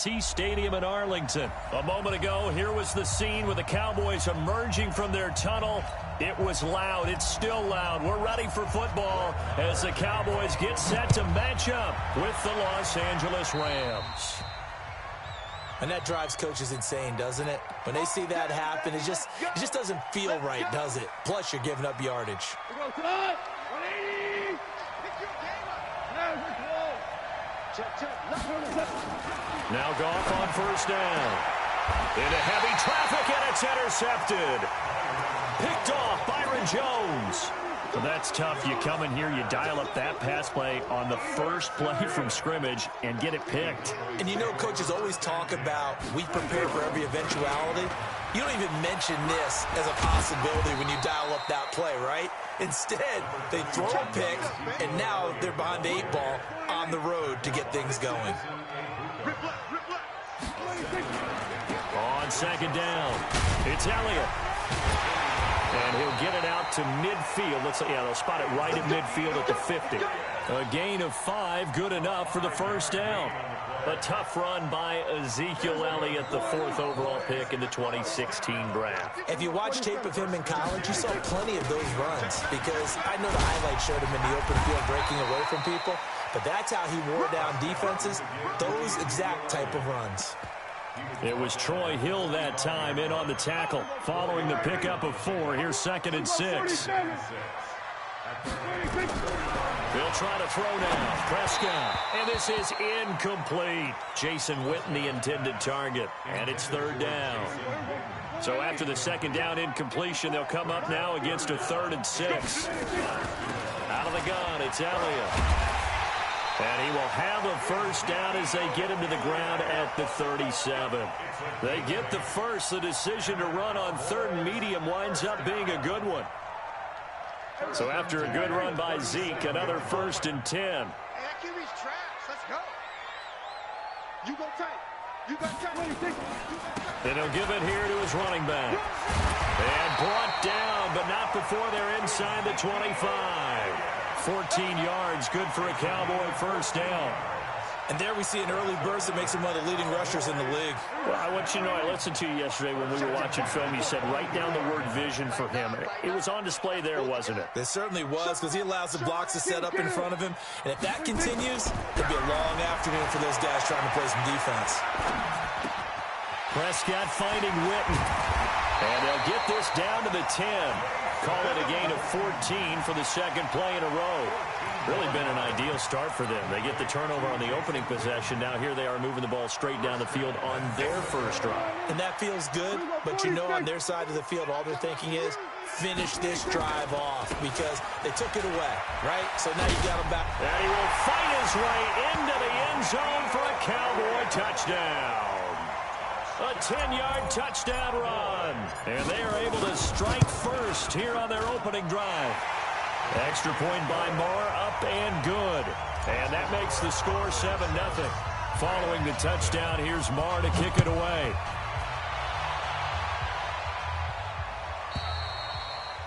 Stadium in Arlington. A moment ago, here was the scene with the Cowboys emerging from their tunnel. It was loud. It's still loud. We're ready for football as the Cowboys get set to match up with the Los Angeles Rams. And that drives coaches insane, doesn't it? When they see that happen, it just doesn't feel right, does it? Plus, you're giving up yardage. Now Goff on first down. Into heavy traffic, and it's intercepted. Picked off Byron Jones. Well, that's tough. You come in here, you dial up that pass play on the first play from scrimmage and get it picked. And you know coaches always talk about we prepare for every eventuality. You don't even mention this as a possibility when you dial up that play, right? Instead, they throw a pick, and now they're behind the 8 ball on the road to get things going. On second down, it's Elliott. And he'll get it out to midfield. They'll spot it right at midfield at the 50. A gain of 5, good enough for the first down. A tough run by Ezekiel Elliott, the 4th overall pick in the 2016 draft. If you watch tape of him in college, you saw plenty of those runs because I know the highlights showed him in the open field breaking away from people, but that's how he wore down defenses, those exact type of runs. It was Troy Hill that time in on the tackle. Following the pickup of 4, here's 2nd and 6. They'll try to throw now. Prescott. And this is incomplete. Jason Witten, the intended target. And it's 3rd down. So after the 2nd down incompletion, they'll come up now against a 3rd and 6. Out of the gun, it's Elliott. And he will have a first down as they get him to the ground at the 37. They get the first. The decision to run on 3rd and medium winds up being a good one. So after a good run by Zeke, another 1st and 10. Hey, QB's trash. Let's go. You go tight. You got tight. And he'll give it here to his running back. And brought down, but not before they're inside the 25. 14 yards, good for a Cowboy first down. And there we see an early burst that makes him one of the leading rushers in the league. Well, I want you to know, I listened to you yesterday when we were watching film. You said write down the word vision for him. It was on display there, wasn't it? It certainly was, because he allows the blocks to set up in front of him. And if that continues, it'll be a long afternoon for those guys trying to play some defense. Prescott finding Witten. And they'll get this down to the 10. Call it a gain of 14 for the 2nd play in a row. Really been an ideal start for them. They get the turnover on the opening possession. Now here they are moving the ball straight down the field on their first drive. And that feels good, but you know on their side of the field all they're thinking is finish this drive off because they took it away, right? So now you got them back. And he will fight his way into the end zone for a Cowboy touchdown. A 10-yard touchdown run. And they are able to strike first here on their opening drive. Extra point by Marr, up and good. And that makes the score 7-0. Following the touchdown, here's Marr to kick it away.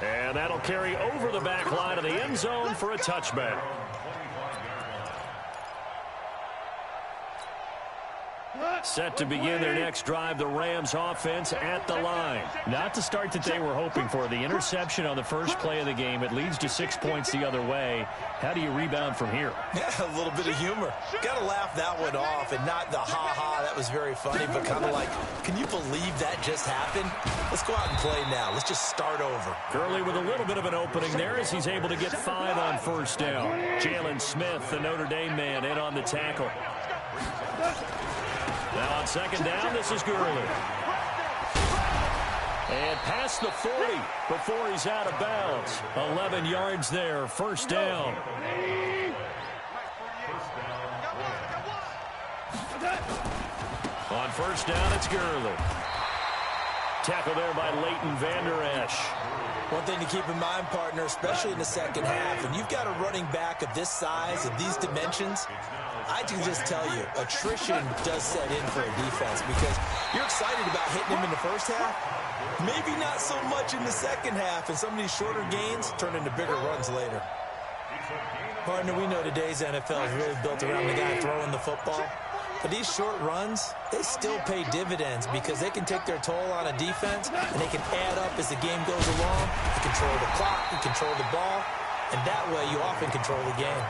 And that'll carry over the back line of the end zone for a touchback. Set to begin their next drive, the Rams offense at the line. Not the start that they were hoping for. The interception on the first play of the game, it leads to 6 points the other way. How do you rebound from here? Yeah, a little bit of humor. Got to laugh that one off and not the ha-ha, that was very funny, but kind of like, can you believe that just happened? Let's go out and play now. Let's just start over. Gurley with a little bit of an opening there as he's able to get 5 on first down. Jalen Smith, the Notre Dame man, in on the tackle. Now on 2nd down, this is Gurley. And past the 40 before he's out of bounds. 11 yards there, first down. On first down, it's Gurley. Tackle there by Leighton Vander Esch. One thing to keep in mind, partner, especially in the second half, when you've got a running back of this size, of these dimensions, I can just tell you, attrition does set in for a defense because you're excited about hitting him in the first half. Maybe not so much in the second half, and some of these shorter gains turn into bigger runs later. Partner, we know today's NFL is really built around the guy throwing the football. But these short runs, they still pay dividends because they can take their toll on a defense, and they can add up as the game goes along. You control the clock, you control the ball, and that way you often control the game.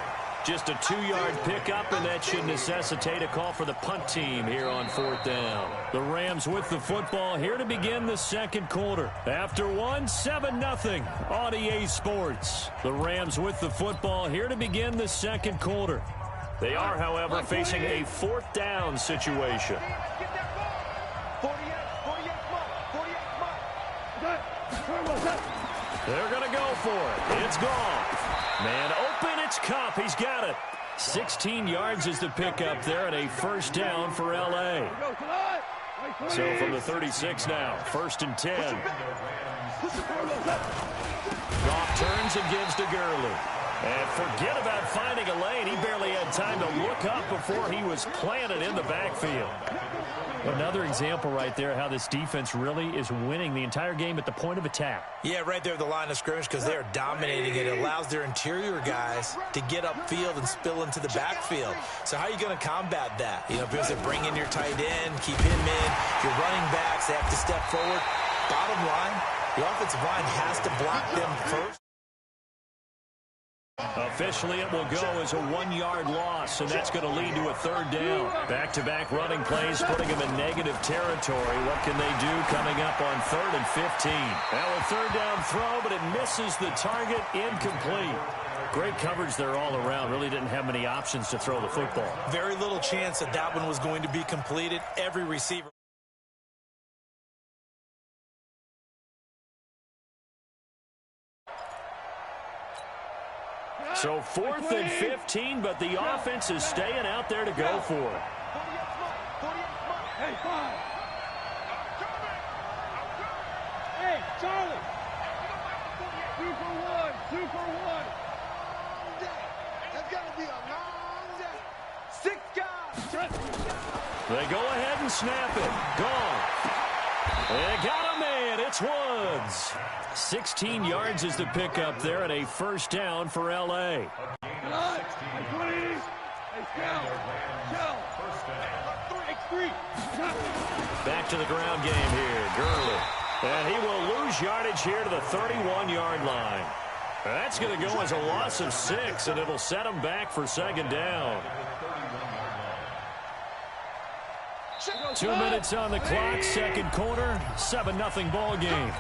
Just a 2-yard pickup, and that should necessitate a call for the punt team here on 4th down. The Rams with the football here to begin the second quarter. After 7-0 on EA Sports. The Rams with the football here to begin the second quarter. They are, however, facing a 4th down situation. They're going to go for it. It's gone. Man open, it's Kupp. He's got it. 16 yards is the pickup there, and a first down for L.A. So from the 36 now, 1st and 10. Goff turns and gives to Gurley. And forget about finding a lane. He barely had time to look up before he was planted in the backfield. Another example right there how this defense really is winning the entire game at the point of attack. Yeah, right there at the line of scrimmage because they're dominating it. It allows their interior guys to get upfield and spill into the backfield. So how are you going to combat that? You know, because they bring in your tight end, keep him in. Your running backs, they have to step forward. Bottom line, the offensive line has to block them first. Officially, it will go as a 1-yard loss, and that's going to lead to a 3rd down. Back-to-back running plays, putting them in negative territory. What can they do coming up on 3rd and 15? Now a 3rd down throw, but it misses the target, incomplete. Great coverage there all around. Really didn't have many options to throw the football. Very little chance that that one was going to be completed. Every receiver. So 4th and 15, but the offense is staying out there to go for it. Hey, Charlie. 2 for 1. 2 for 1. That's got to be a long day. 6 guys. They go ahead and snap it. Gone. They got a man. It's Woods. 16 yards is the pickup there, and a first down for L.A. Back to the ground game here. Gurley. And he will lose yardage here to the 31-yard line. That's going to go as a loss of 6, and it'll set him back for 2nd down. 2 minutes on the clock, second quarter, 7-0 ball game.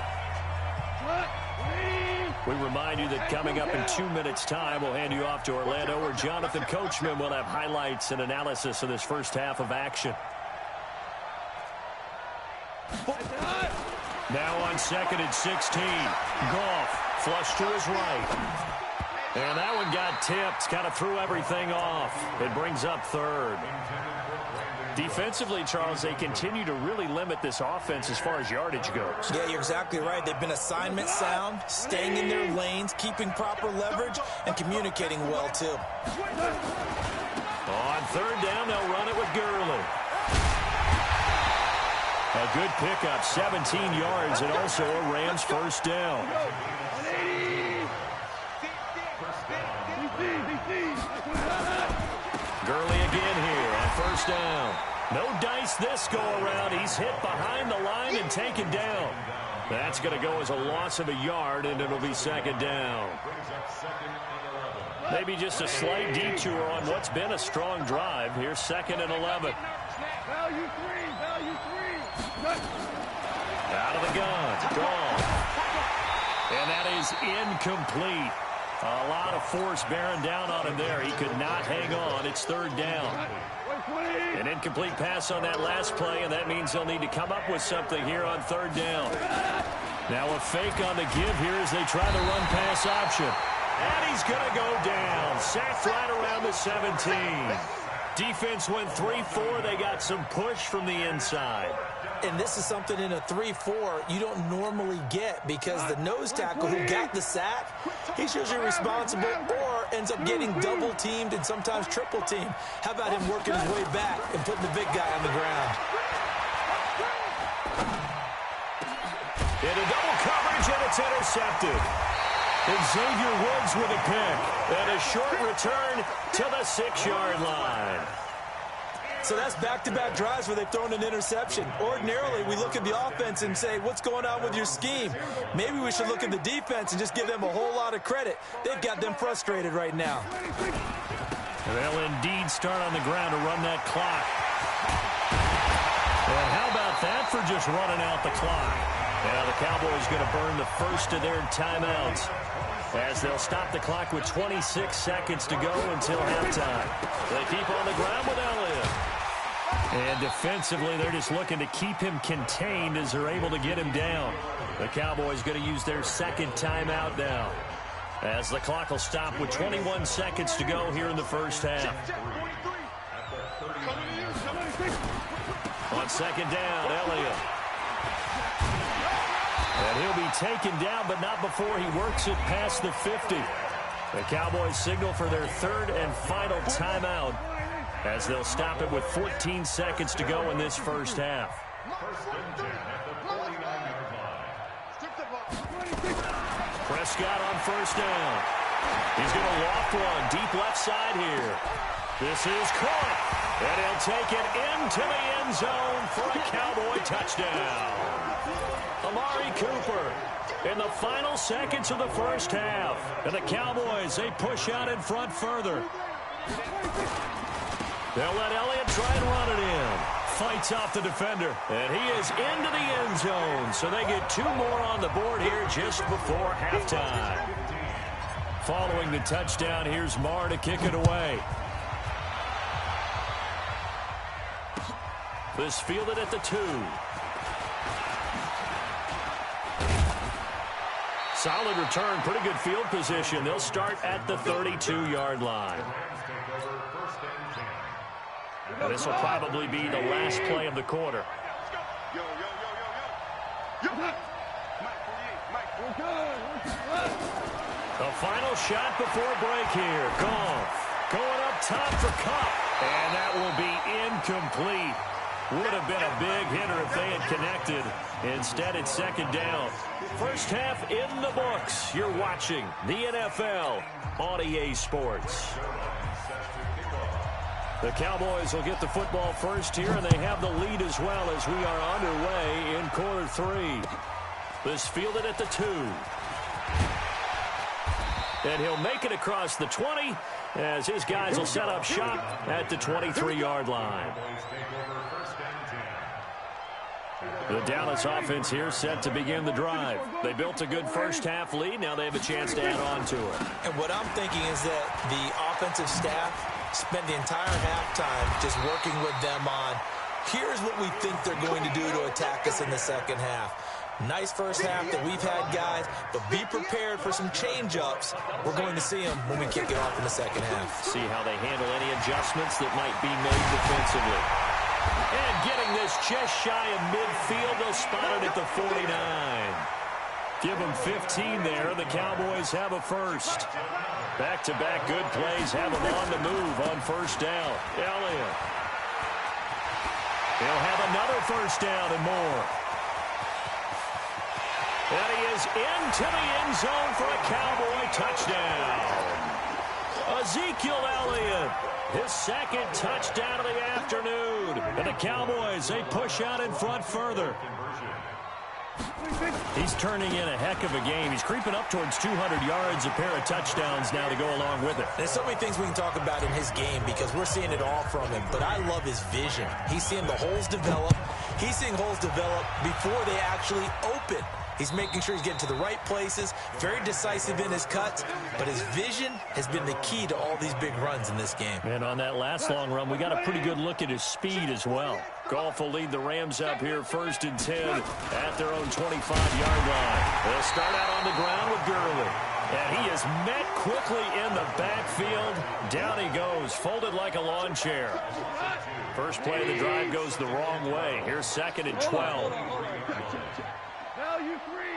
We remind you that coming up in 2 minutes' time, we'll hand you off to Orlando, where Jonathan Coachman will have highlights and analysis of this first half of action. Now on 2nd and 16, Goff flush to his right. And that one got tipped, kind of threw everything off. It brings up 3rd. Defensively, Charles, they continue to really limit this offense as far as yardage goes. Yeah, you're exactly right. They've been assignment sound, staying in their lanes, keeping proper leverage, and communicating well, too. On 3rd down, they'll run it with Gurley. A good pickup, 17 yards, and also a Rams first down. Gurley again here on 1st down. No dice this go-around. He's hit behind the line and taken down. That's going to go as a loss of a yard, and it'll be 2nd down. Maybe just a slight detour on what's been a strong drive. Here's 2nd and 11. Value 3. Out of the gun. Gone. And that is incomplete. A lot of force bearing down on him there. He could not hang on. It's 3rd down. An incomplete pass on that last play, and that means they'll need to come up with something here on 3rd down. Now a fake on the give here as they try the run-pass option. And he's going to go down. Sacked right around the 17. Defense went 3-4. They got some push from the inside. And this is something in a 3-4 you don't normally get because the nose tackle who got the sack, he's usually responsible or ends up getting double-teamed and sometimes triple-teamed. How about him working his way back and putting the big guy on the ground? Into double coverage, and it's intercepted. And Xavier Woods with a pick. And a short return to the 6-yard line. So that's back-to-back drives where they've thrown an interception. Ordinarily, we look at the offense and say, what's going on with your scheme? Maybe we should look at the defense and just give them a whole lot of credit. They've got them frustrated right now. They'll indeed start on the ground to run that clock. And how about that for just running out the clock? Now the Cowboys going to burn the first of their timeouts as they'll stop the clock with 26 seconds to go until halftime. They keep on the ground with Elliott. And defensively, they're just looking to keep him contained as they're able to get him down. The Cowboys going to use their second timeout now, as the clock will stop with 21 seconds to go here in the first half. On second down, Elliott. And he'll be taken down, but not before he works it past the 50. The Cowboys signal for their third and final timeout, as they'll stop it with 14 seconds to go in this first half. Prescott on first down. He's going to loft one deep left side here. This is caught, and he'll take it into the end zone for a Cowboy touchdown. Amari Cooper in the final seconds of the first half. And the Cowboys, they push out in front further. They'll let Elliott try and run it in. Fights off the defender. And he is into the end zone. So they get two more on the board here just before halftime. Following the touchdown, here's Marr to kick it away. This fielded at the 2. Solid return, pretty good field position. They'll start at the 32-yard line. And this will probably be the last play of the quarter. The final shot before break here. Goff going up top for Kupp. And that will be incomplete. Would have been a big hitter if they had connected. Instead, it's second down. First half in the books. You're watching the NFL on EA Sports. The Cowboys will get the football first here, and they have the lead as well as we are underway in quarter 3. This fielded at the 2. And he'll make it across the 20 as his guys will set up shop at the 23-yard line. The Dallas offense here set to begin the drive. They built a good first half lead. Now they have a chance to add on to it. And what I'm thinking is that the offensive staff spent the entire halftime just working with them on, here's what we think they're going to do to attack us in the second half. Nice first half that we've had, guys, but be prepared for some change-ups. We're going to see them when we kick it off in the second half. See how they handle any adjustments that might be made defensively. And getting this just shy of midfield, they'll spot it at the 49. Give them 15 there. The Cowboys have a first. Back-to-back good plays have them on the move on first down. Elliott. He'll have another first down and more. And he is into the end zone for a Cowboy touchdown. Ezekiel Elliott, his second touchdown of the afternoon. And the Cowboys, they push out in front further. He's turning in a heck of a game. He's creeping up towards 200 yards, a pair of touchdowns now to go along with it. There's so many things we can talk about in his game because we're seeing it all from him. But I love his vision. He's seeing the holes develop. He's seeing holes develop before they actually open. He's making sure he's getting to the right places, very decisive in his cuts, but his vision has been the key to all these big runs in this game. And on that last long run, we got a pretty good look at his speed as well. Goff will lead the Rams up here first and 10 at their own 25-yard line. They'll start out on the ground with Gurley. And he is met quickly in the backfield. Down he goes, folded like a lawn chair. First play of the drive goes the wrong way. Here's second and 12. Value three.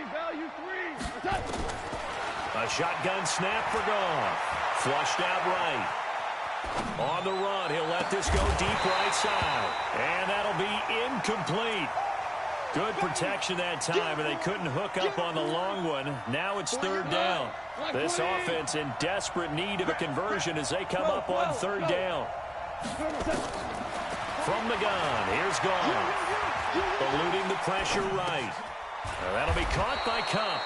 A shotgun snap for Goff. Flushed out right. On the run, he'll let this go deep right side. And that'll be incomplete. Good protection that time, and they couldn't hook up on the long one. Now it's third down. This offense in desperate need of a conversion as they come up on third down. from the gun. Here's Goff. Eluding the pressure right. That'll be caught by Kupp.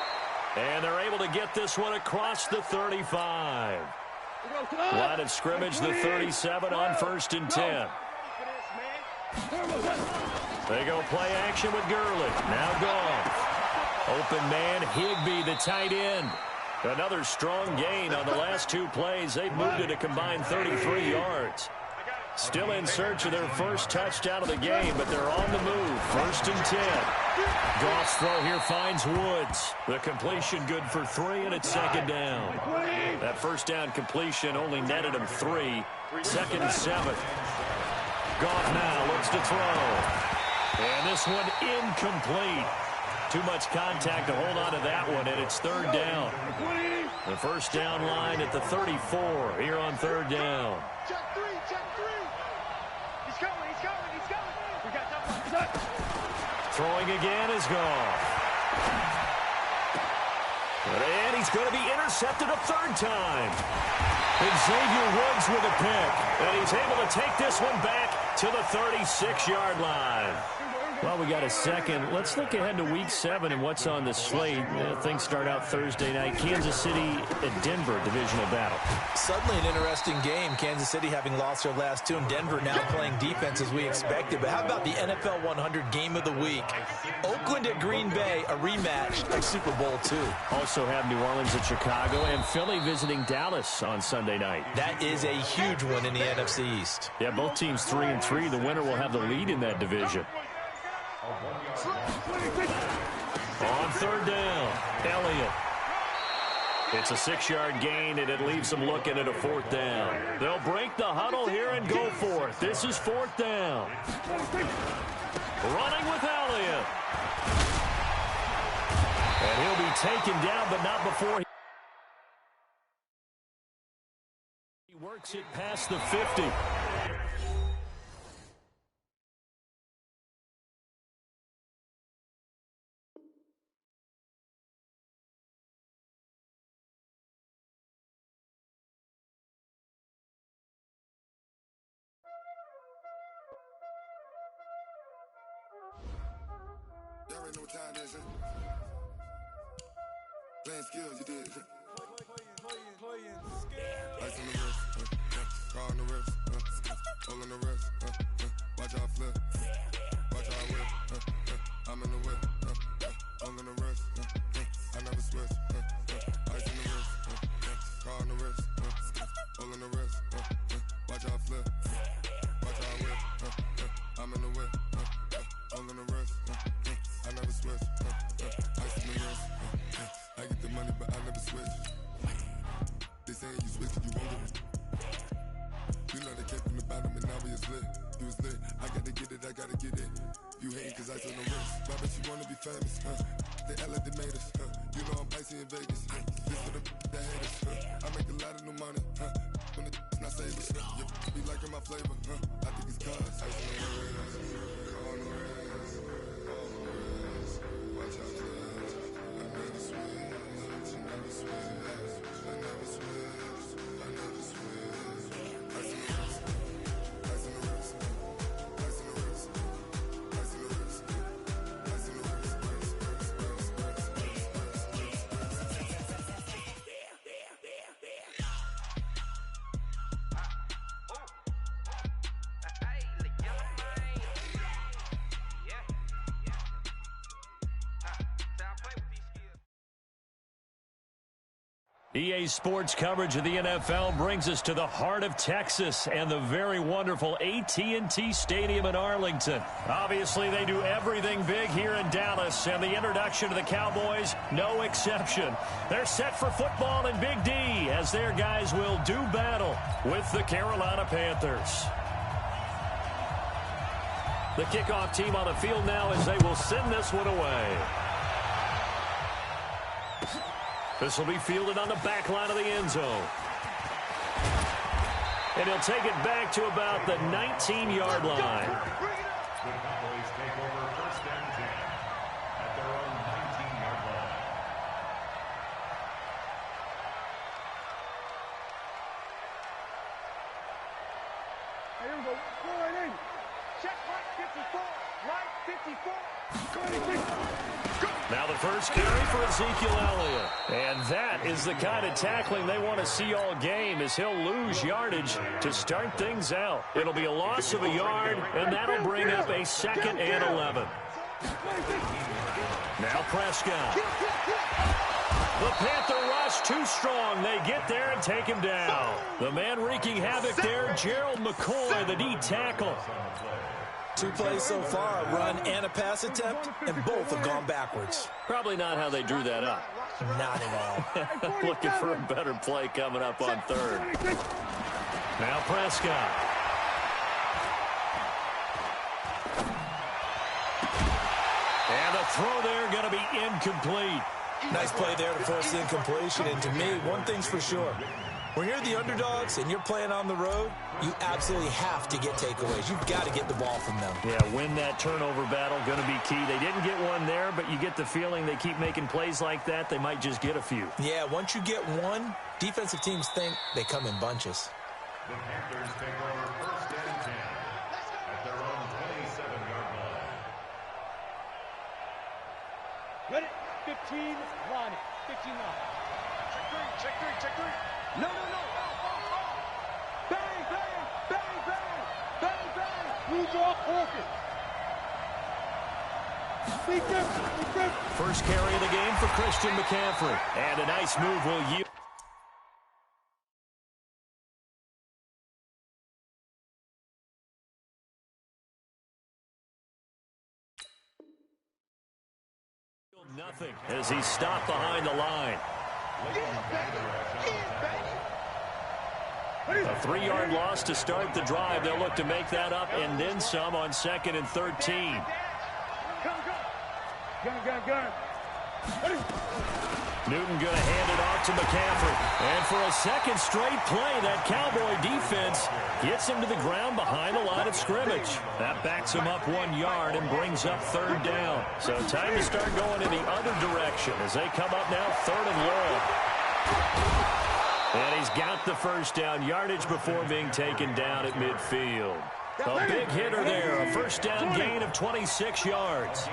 And they're able to get this one across the 35. Line of scrimmage, the 37 on 1st and 10. They go play action with Gurley. Now Goff. Open man, Higbee, the tight end. Another strong gain on the last 2 plays. They've moved it a combined 33 yards. Still in search of their first touchdown of the game, but they're on the move. 1st and 10. Goff's throw here finds Woods. The completion good for 3, and it's 2nd down. That first down completion only netted him 3. 2nd and 7. Goff now looks to throw. And this one incomplete. Too much contact to hold on to that one, and it's 3rd down. The first down line at the 34 here on 3rd down. Check 3, check 3. He's coming, he's coming, he's coming. We got that. Throwing again is Goff. And he's going to be intercepted a 3rd time. Xavier Woods with a pick. And he's able to take this one back to the 36-yard line. Well, we got a second. Let's look ahead to Week 7 and what's on the slate. Things start out Thursday night. Kansas City at Denver, divisional battle. Suddenly an interesting game. Kansas City having lost their last 2, and Denver now playing defense as we expected. But how about the NFL 100 game of the week? Oakland at Green Bay, a rematch like Super Bowl II. Also have New Orleans at Chicago and Philly visiting Dallas on Sunday night. That is a huge one in the NFC East. Yeah, both teams 3-3. The winner will have the lead in that division. On 3rd down, Elliott. It's a 6-yard gain, and it leaves them looking at a 4th down. They'll break the huddle here and go for it. This is 4th down. Running with Elliott. And he'll be taken down, but not before he works it past the 50. Y'all already know what time it is, Playing skills, you did, Playing skills. Ice on the wrist, car on the wrist, hole on the wrist, watch out flip, watch out whip, I'm in the whip, hole on the wrist, I never switch, ice on the wrist, car on the wrist, hole on the wrist, watch out flip, watch out whip, I'm in the whip, hole on the wrist, I never switch, ice on the wrist, I get the money but I never switch. They saying you switch and you won't get it. You know they came from the bottom and now we is lit. You was lit, I gotta get it, I gotta get it. You hating cause ice on the wrist. Why bet you wanna be famous, They act like they made us, You know I'm icy in Vegas, This for the that hate us, I make a lot of new money, When the not save us, You be liking my flavor, I think it's cause ice on the wrist, on the wrist, watch out for this. I never switch, I never switch, I never switch, I never switch. Ice on the wrist, ice on the wrist, ice on the wrist, ice on the wrist, ice on the wrist, EA Sports coverage of the NFL brings us to the heart of Texas and the very wonderful AT&T Stadium in Arlington. Obviously, they do everything big here in Dallas, and the introduction to the Cowboys, no exception. They're set for football in Big D as their guys will do battle with the Carolina Panthers. The kickoff team on the field now as they will send this one away. This will be fielded on the back line of the end zone. And he'll take it back to about the 19-yard line. The Cowboys take over 1st and 10 at their own 19-yard line. Here we go. Go right in. Check right 54. Right 54. Now the first carry for Ezekiel Elliott. And that is the kind of tackling they want to see all game, as he'll lose yardage to start things out. It'll be a loss of a yard, and that'll bring up a 2nd and 11. Now Prescott. The Panther rush too strong. They get there and take him down. The man wreaking havoc there, Gerald McCoy, the D tackle. 2 plays so far, a run and a pass attempt, and both have gone backwards. Probably not how they drew that up. Not at all. Looking for a better play coming up on 3rd. Now Prescott. And the throw there going to be incomplete. Nice play there to force the incompletion. And to me, one thing's for sure. When you're the underdogs and you're playing on the road, you absolutely have to get takeaways. You've got to get the ball from them. Yeah, win that turnover battle, going to be key. They didn't get one there, but you get the feeling they keep making plays like that, they might just get a few. Yeah, once you get one, defensive teams think they come in bunches. The Panthers take over 1st and 10 at their own 27-yard line. Ready? 15 line. 15 line. Check three. No. Bang, bang. Blue draw, focus. Defense. First carry of the game for Christian McCaffrey. And a nice move will yield. Nothing as he's stopped behind the line. A 3-yard loss to start the drive. They'll look to make that up and then some on 2nd and 13. Gun. Newton going to hand it off to McCaffrey. And for a 2nd straight play, that Cowboy defense gets him to the ground behind the line of scrimmage. That backs him up 1 yard and brings up 3rd down. So time to start going in the other direction as they come up now 3rd and long. And he's got the first down yardage before being taken down at midfield. A big hitter there, a 1st down gain of 26 yards.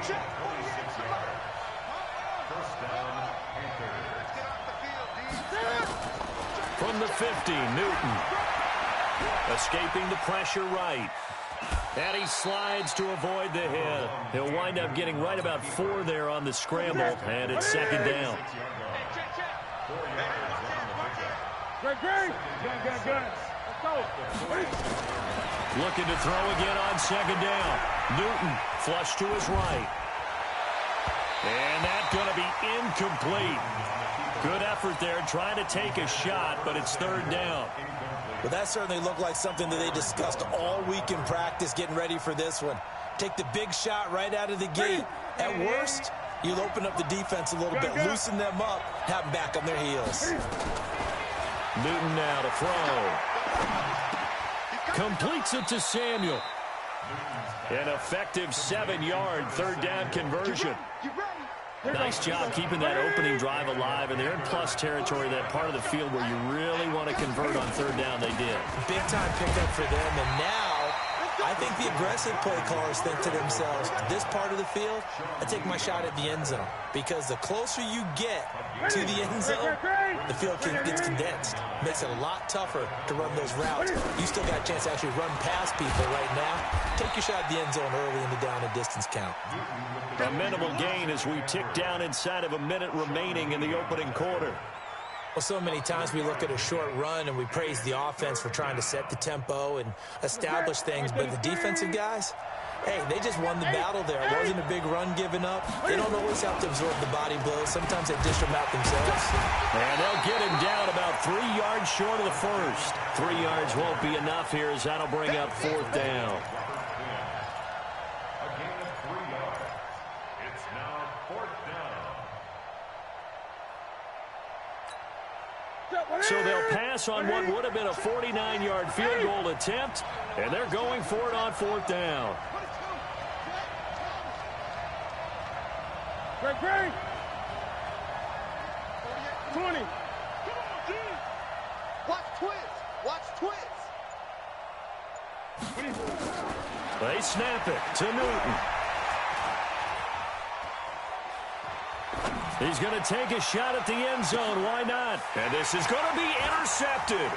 From the 50, Newton. Escaping the pressure right. And he slides to avoid the hit. He'll wind up getting right about 4 there on the scramble, and it's 2nd down. Gun. Let's go. Looking to throw again on 2nd down. Newton flush to his right. And that's going to be incomplete. Good effort there, trying to take a shot, but it's 3rd down. Well, that certainly looked like something that they discussed all week in practice getting ready for this one. Take the big shot right out of the gate. At worst, you'll open up the defense a little bit, loosen them up, have them back on their heels. Newton now to throw. Completes it to Samuel. An effective 7-yard 3rd down conversion. Nice job keeping that opening drive alive, and they're in plus territory, that part of the field where you really want to convert on 3rd down. They did. Big time pickup for them, and now I think the aggressive play callers think to themselves, this part of the field, I take my shot at the end zone, because the closer you get to the end zone, the field gets condensed. Makes it a lot tougher to run those routes. You still got a chance to actually run past people right now. Take your shot at the end zone early in the down and distance count. A minimal gain as we tick down inside of a minute remaining in the opening quarter. Well, so many times we look at a short run and we praise the offense for trying to set the tempo and establish things, but the defensive guys, hey, they just won the battle there. It wasn't a big run given up. They don't always have to absorb the body blows. Sometimes they dish them out themselves. And they'll get him down about 3 yards short of the first. 3 yards won't be enough here as that'll bring up 4th down. A gain of 3 yards. It's now 4th down. So they'll pass on what would have been a 49-yard field goal attempt, and they're going for it on 4th down. Great. 20. Watch twins. They snap it to Newton. He's going to take a shot at the end zone. Why not? And this is going to be intercepted.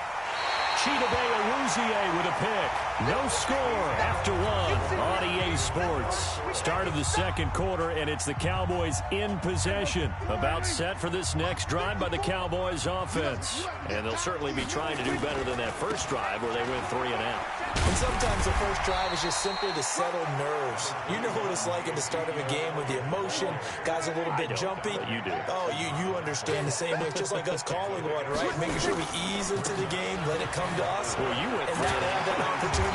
Chidobe Awuzie with a pick. No score after one on EA Sports. Start of the second quarter, and it's the Cowboys in possession. About set for this next drive by the Cowboys offense. And they'll certainly be trying to do better than that first drive where they went 3 and out. And sometimes the first drive is just simply to settle nerves. You know what it's like at the start of a game with the emotion. Guys a little bit jumpy. You do. Oh, you understand the same way. It's just like us calling one, right? Making sure we ease into the game, let it come to us. Well, you went and 3 not and have that opportunity.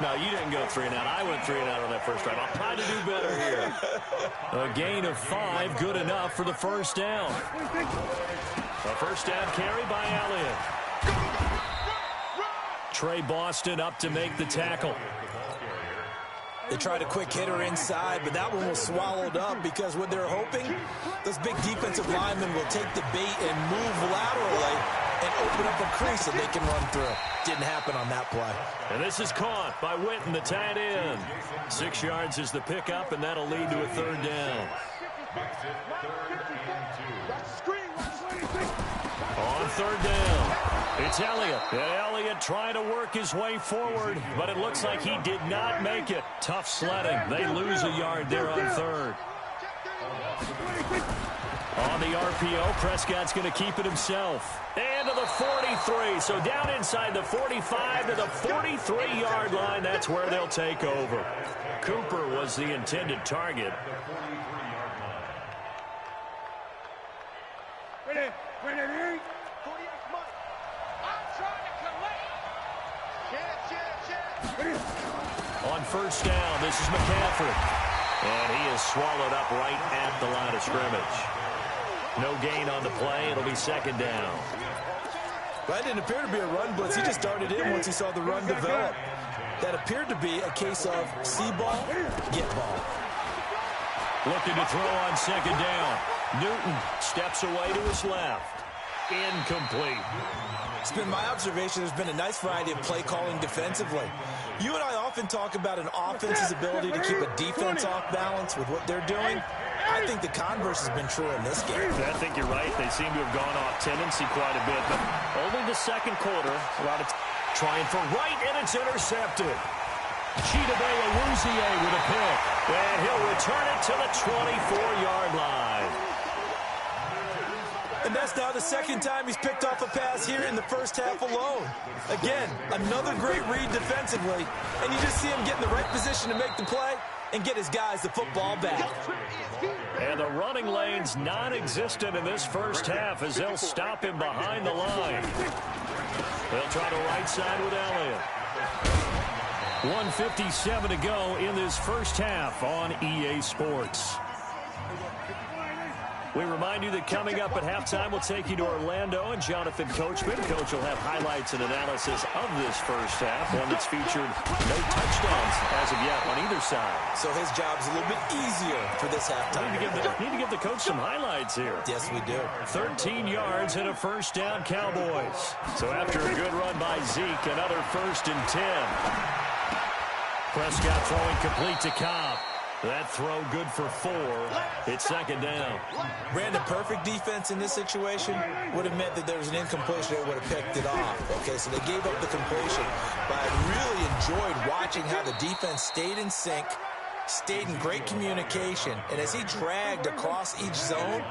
No, you didn't go 3 and out. I went 3 and out on that first drive. I'll try to do better here. A gain of 5, good enough for the first down. A first down carry by Elliott. Trey Boston up to make the tackle. They tried a quick hitter inside, but that one was swallowed up because what they're hoping, those big defensive linemen will take the bait and move laterally and open up a crease that they can run through. Didn't happen on that play. And this is caught by Witten, the tight end. 6 yards is the pickup, and that'll lead to a third down. On third down, it's Elliott. And Elliott trying to work his way forward, but it looks like he did not make it. Tough sledding. They lose a yard there on third. On the RPO, Prescott's going to keep it himself. And to the 43. So down inside the 45 to the 43-yard line. That's where they'll take over. Cooper was the intended target. On first down, this is McCaffrey. And he is swallowed up right at the line of scrimmage. No gain on the play. It'll be second down. That didn't appear to be a run blitz. He just darted in once he saw the run develop. That appeared to be a case of see ball, get ball. Looking to throw on second down. Newton steps away to his left. Incomplete. It's been my observation there's been a nice variety of play calling defensively. You and I often talk about an offense's ability to keep a defense off balance with what they're doing. I think the converse has been true in this game. I think you're right. They seem to have gone off tendency quite a bit, but only the second quarter. A lot of trying for right, and it's intercepted. Chidobe Awuzie with a pick, and he'll return it to the 24-yard line. And that's now the second time he's picked off a pass here in the first half alone. Again, another great read defensively, and you just see him get in the right position to make the play and get his guys the football back. And the running lane's non-existent in this first half as they'll stop him behind the line. They'll try the right side with Elliott. 1:57 to go in this first half on EA Sports. We remind you that coming up at halftime, we'll take you to Orlando and Jonathan Coachman. Coach will have highlights and analysis of this first half, one that's featured no touchdowns as of yet on either side. So his job's a little bit easier for this halftime. Need to give the coach some highlights here. Yes, we do. 13 yards and a first down, Cowboys. So after a good run by Zeke, another 1st and 10. Prescott throwing complete to Cobb. That throw good for 4. It's second down. Brandon, perfect defense in this situation would have meant that there was an incompletion. They would have picked it off. Okay, so they gave up the completion. But I really enjoyed watching how the defense stayed in sync, stayed in great communication. And as he dragged across each zone,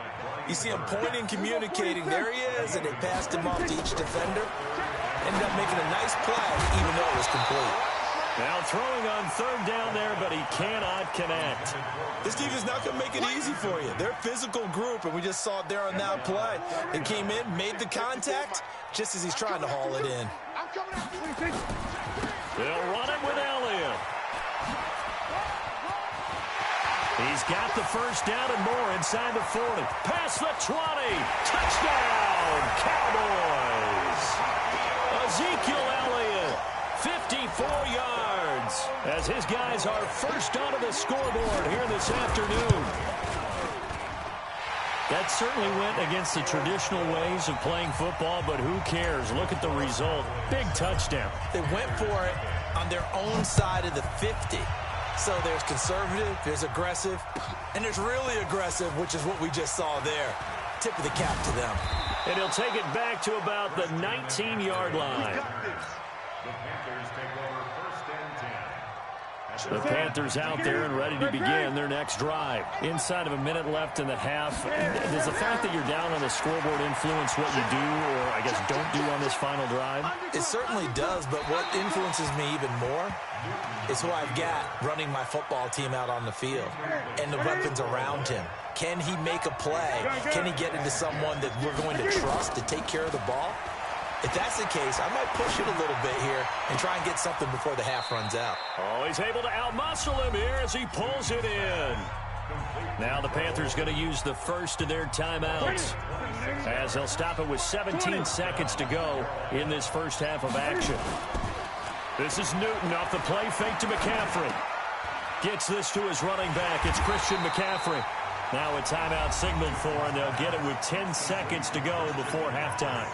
you see him pointing, communicating. There he is, and they passed him off to each defender. Ended up making a nice play, even though it was complete. Now throwing on third down there, but he cannot connect. This defense is not going to make it easy for you. They're a physical group, and we just saw it there on that play. They came in, made the contact, just as he's trying to haul it in. They'll run it with Elliott. He's got the first down and more inside the 40. Past the 20. Touchdown, Cowboys. Ezekiel Elliott, 54 yards, as his guys are first onto the scoreboard here this afternoon. That certainly went against the traditional ways of playing football, but who cares? Look at the result. Big touchdown. They went for it. on their own side of the 50. So there's conservative, there's aggressive, and there's really aggressive, which is what we just saw there. Tip of the cap to them. And he'll take it back to about the 19-yard line. The Panthers take over first and 10. The Panthers out there and ready to begin their next drive. Inside of a minute left in the half, does the fact that you're down on the scoreboard influence what you do, or I guess don't do on this final drive? It certainly does, but what influences me even more is who I've got running my football team out on the field and the weapons around him. Can he make a play? Can he get into someone that we're going to trust to take care of the ball? If that's the case, I might push it a little bit here and try and get something before the half runs out. Oh, he's able to outmuscle him here as he pulls it in. Now the Panthers going to use the first of their timeouts, as they'll stop it with 17 seconds to go in this first half of action. This is Newton off the play fake to McCaffrey. Gets this to his running back. It's Christian McCaffrey. Now a timeout signaled for, and they'll get it with 10 seconds to go before halftime.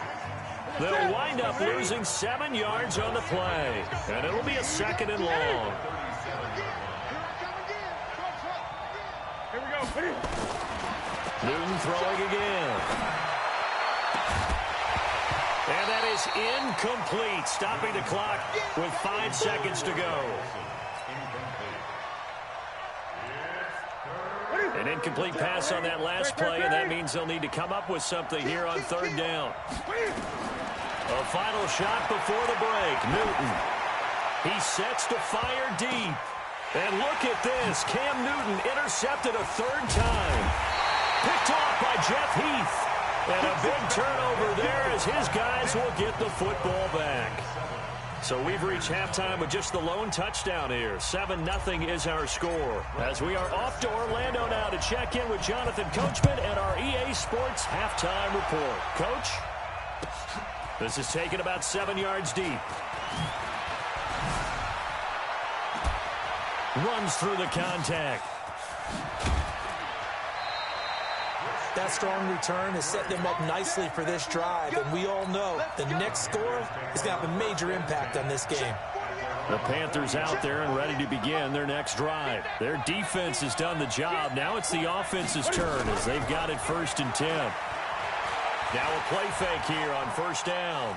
They'll wind up losing 7 yards on the play, and it'll be a second and long. Here we go. Newton throwing again. And that is incomplete, stopping the clock with 5 seconds to go. An incomplete pass on that last play, and that means they'll need to come up with something here on third down. A final shot before the break. Newton. He sets to fire deep. And look at this. Cam Newton intercepted a third time. Picked off by Jeff Heath. And a big turnover there as his guys will get the football back. So we've reached halftime with just the lone touchdown here. 7-0 is our score. As we are off to Orlando now to check in with Jonathan Coachman and our EA Sports halftime report. Coach? This is taken about 7 yards deep. Runs through the contact. That strong return has set them up nicely for this drive, and we all know the next score is going to have a major impact on this game. The Panthers out there and ready to begin their next drive. Their defense has done the job. Now it's the offense's turn as they've got it 1st and 10. Now a play fake here on first down.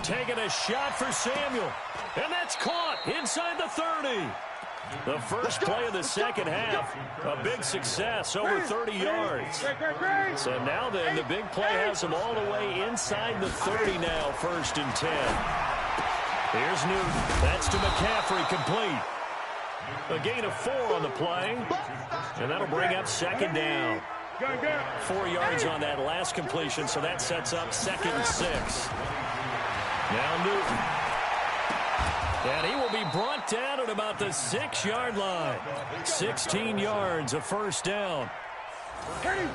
Taking a shot for Samuel. And that's caught inside the 30. The first play of the second half, a big success, over 30 yards. So now then, the big play has them all the way inside the 30 now, 1st and 10. Here's Newton. That's to McCaffrey, complete. A gain of 4 on the play, and that'll bring up 2nd down. 4 yards on that last completion, so that sets up 2nd and 6. Now Newton. And he will be brought down at about the 6-yard line. 16 yards, a first down. Gun.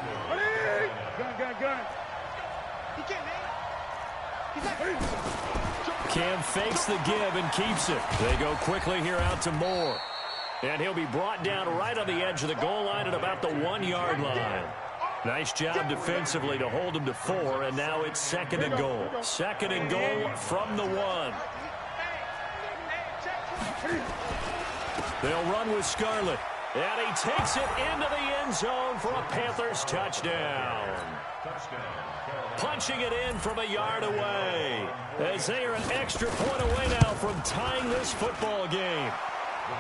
Cam fakes the give and keeps it. They go quickly here out to Moore. And he'll be brought down right on the edge of the goal line at about the 1-yard line. Nice job defensively to hold him to 4, and now it's 2nd and goal. 2nd and goal from the 1. They'll run with Scarlett. And he takes it into the end zone for a Panthers touchdown. Punching it in from a yard away, as they are an extra point away now from tying this football game.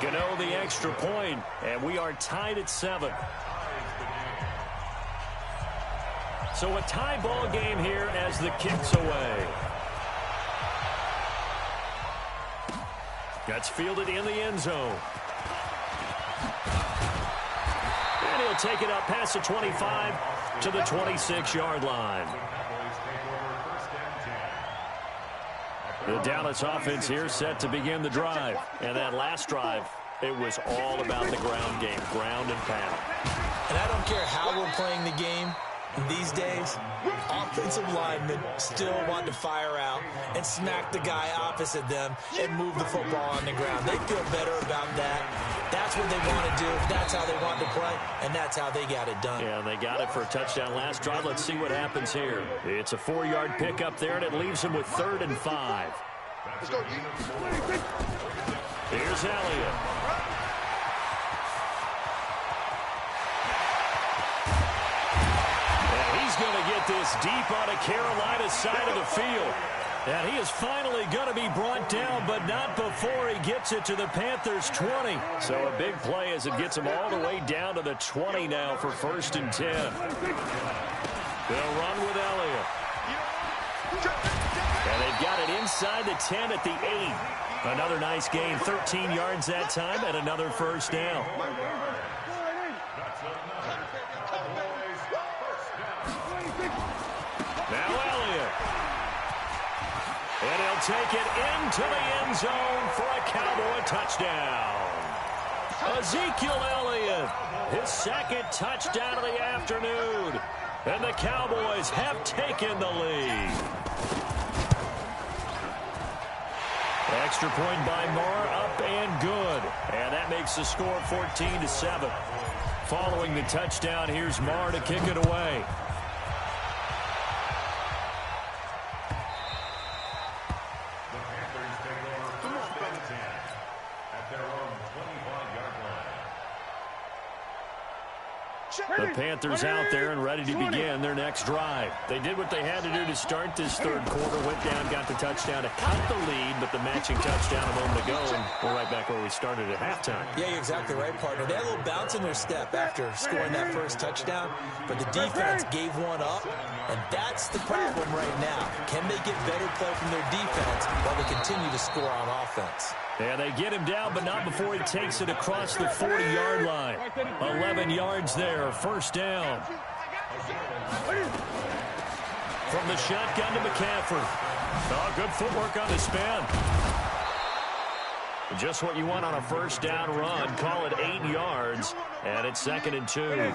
Gano the extra point, and we are tied at 7. So a tie ball game here as the kick's away. That's fielded in the end zone. And he'll take it up past the 25 to the 26-yard line. The Dallas offense here set to begin the drive. And that last drive, it was all about the ground game, ground and pound. And I don't care how we're playing the game these days, offensive linemen still want to fire out and smack the guy opposite them and move the football on the ground. They feel better about that. That's what they want to do. That's how they want to play, and that's how they got it done. Yeah, they got it for a touchdown last drive. Let's see what happens here. It's a 4-yard pickup there, and it leaves them with 3rd and 5. Let's go, Here's Elliott. And he's going to get this deep on a Carolina side of the field. And he is finally going to be brought down, but not before he gets it to the Panthers' 20. So a big play as it gets him all the way down to the 20 now for 1st and 10. They'll run with Elliott. And they've got it inside the 10 at the 8. Another nice gain, 13 yards that time, and another 1st down. Now Elliott. And he'll take it into the end zone for a Cowboy touchdown. Ezekiel Elliott, his 2nd touchdown of the afternoon. And the Cowboys have taken the lead. Extra point by Marr, up and good. And that makes the score 14-7. Following the touchdown, here's Marr to kick it away. The Panthers out there and ready to begin their next drive. They did what they had to do to start this 3rd quarter, went down, got the touchdown to cut the lead, but the matching touchdown a moment ago, and we're right back where we started at halftime. Yeah, you're exactly right, partner. They had a little bounce in their step after scoring that first touchdown, but the defense gave one up, and that's the problem right now. Can they get better play from their defense while they continue to score on offense? And they get him down, but not before he takes it across the 40-yard line. 11 yards there, 1st down. From the shotgun to McCaffrey. Oh, good footwork on the spin. Just what you want on a 1st down run. Call it 8 yards, and it's 2nd and 2.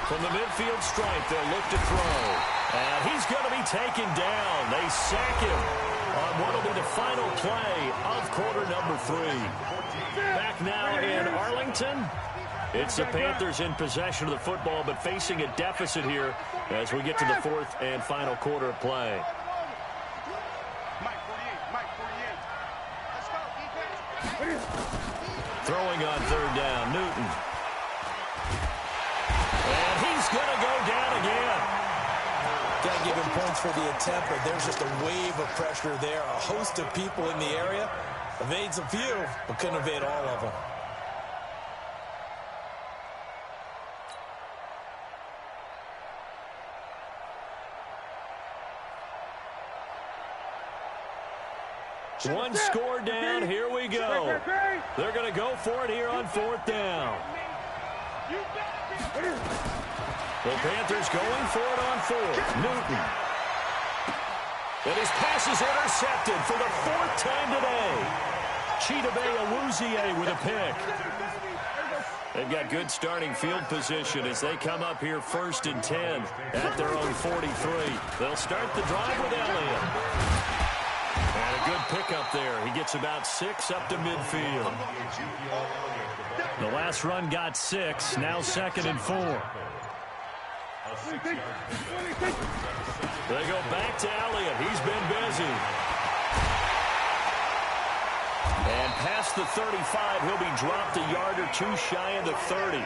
From the midfield stripe, they'll look to throw. And he's going to be taken down. They sack him on what will be the final play of quarter number 3. Back now in Arlington. It's the Panthers in possession of the football, but facing a deficit here as we get to the 4th and final quarter of play. Throwing on 3rd down, Newton. And he's going to go down again. Got to give him points for the attempt, but there's just a wave of pressure there. A host of people in the area. Evades a few, but couldn't evade all of them. One score down. Here we go. They're going to go for it here on 4th down. The Panthers going for it on 4th. Newton. And his pass is intercepted for the 4th time today. Chidobe Awuzie with a pick. They've got good starting field position as they come up here 1st and 10 at their own 43. They'll start the drive with Elliott. And a good pickup there. He gets about 6 up to midfield. The last run got 6. Now 2nd and 4. They go back to Elliott. He's been busy. And past the 35, he'll be dropped a yard or 2 shy of the 30.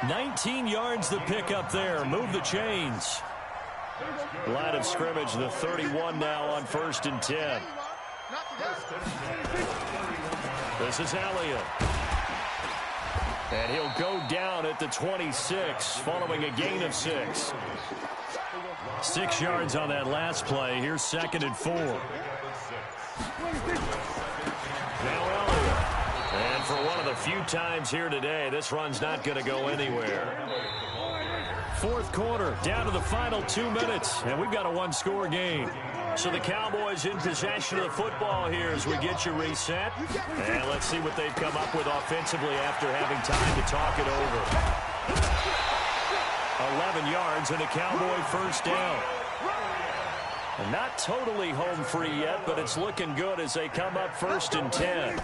19 yards the pickup there. Move the chains. Line of scrimmage, the 31 now on 1st and 10. This is Elliott. And he'll go down at the 26 following a gain of 6. 6 yards on that last play. Here's 2nd and 4. Now Elliott. And for one of the few times here today, this run's not going to go anywhere. 4th quarter, down to the final 2 minutes, and we've got a 1-score game. So the Cowboys in possession of the football here as we get you reset. And let's see what they've come up with offensively after having time to talk it over. 11 yards and a Cowboy 1st down. And not totally home free yet, but it's looking good as they come up 1st and 10.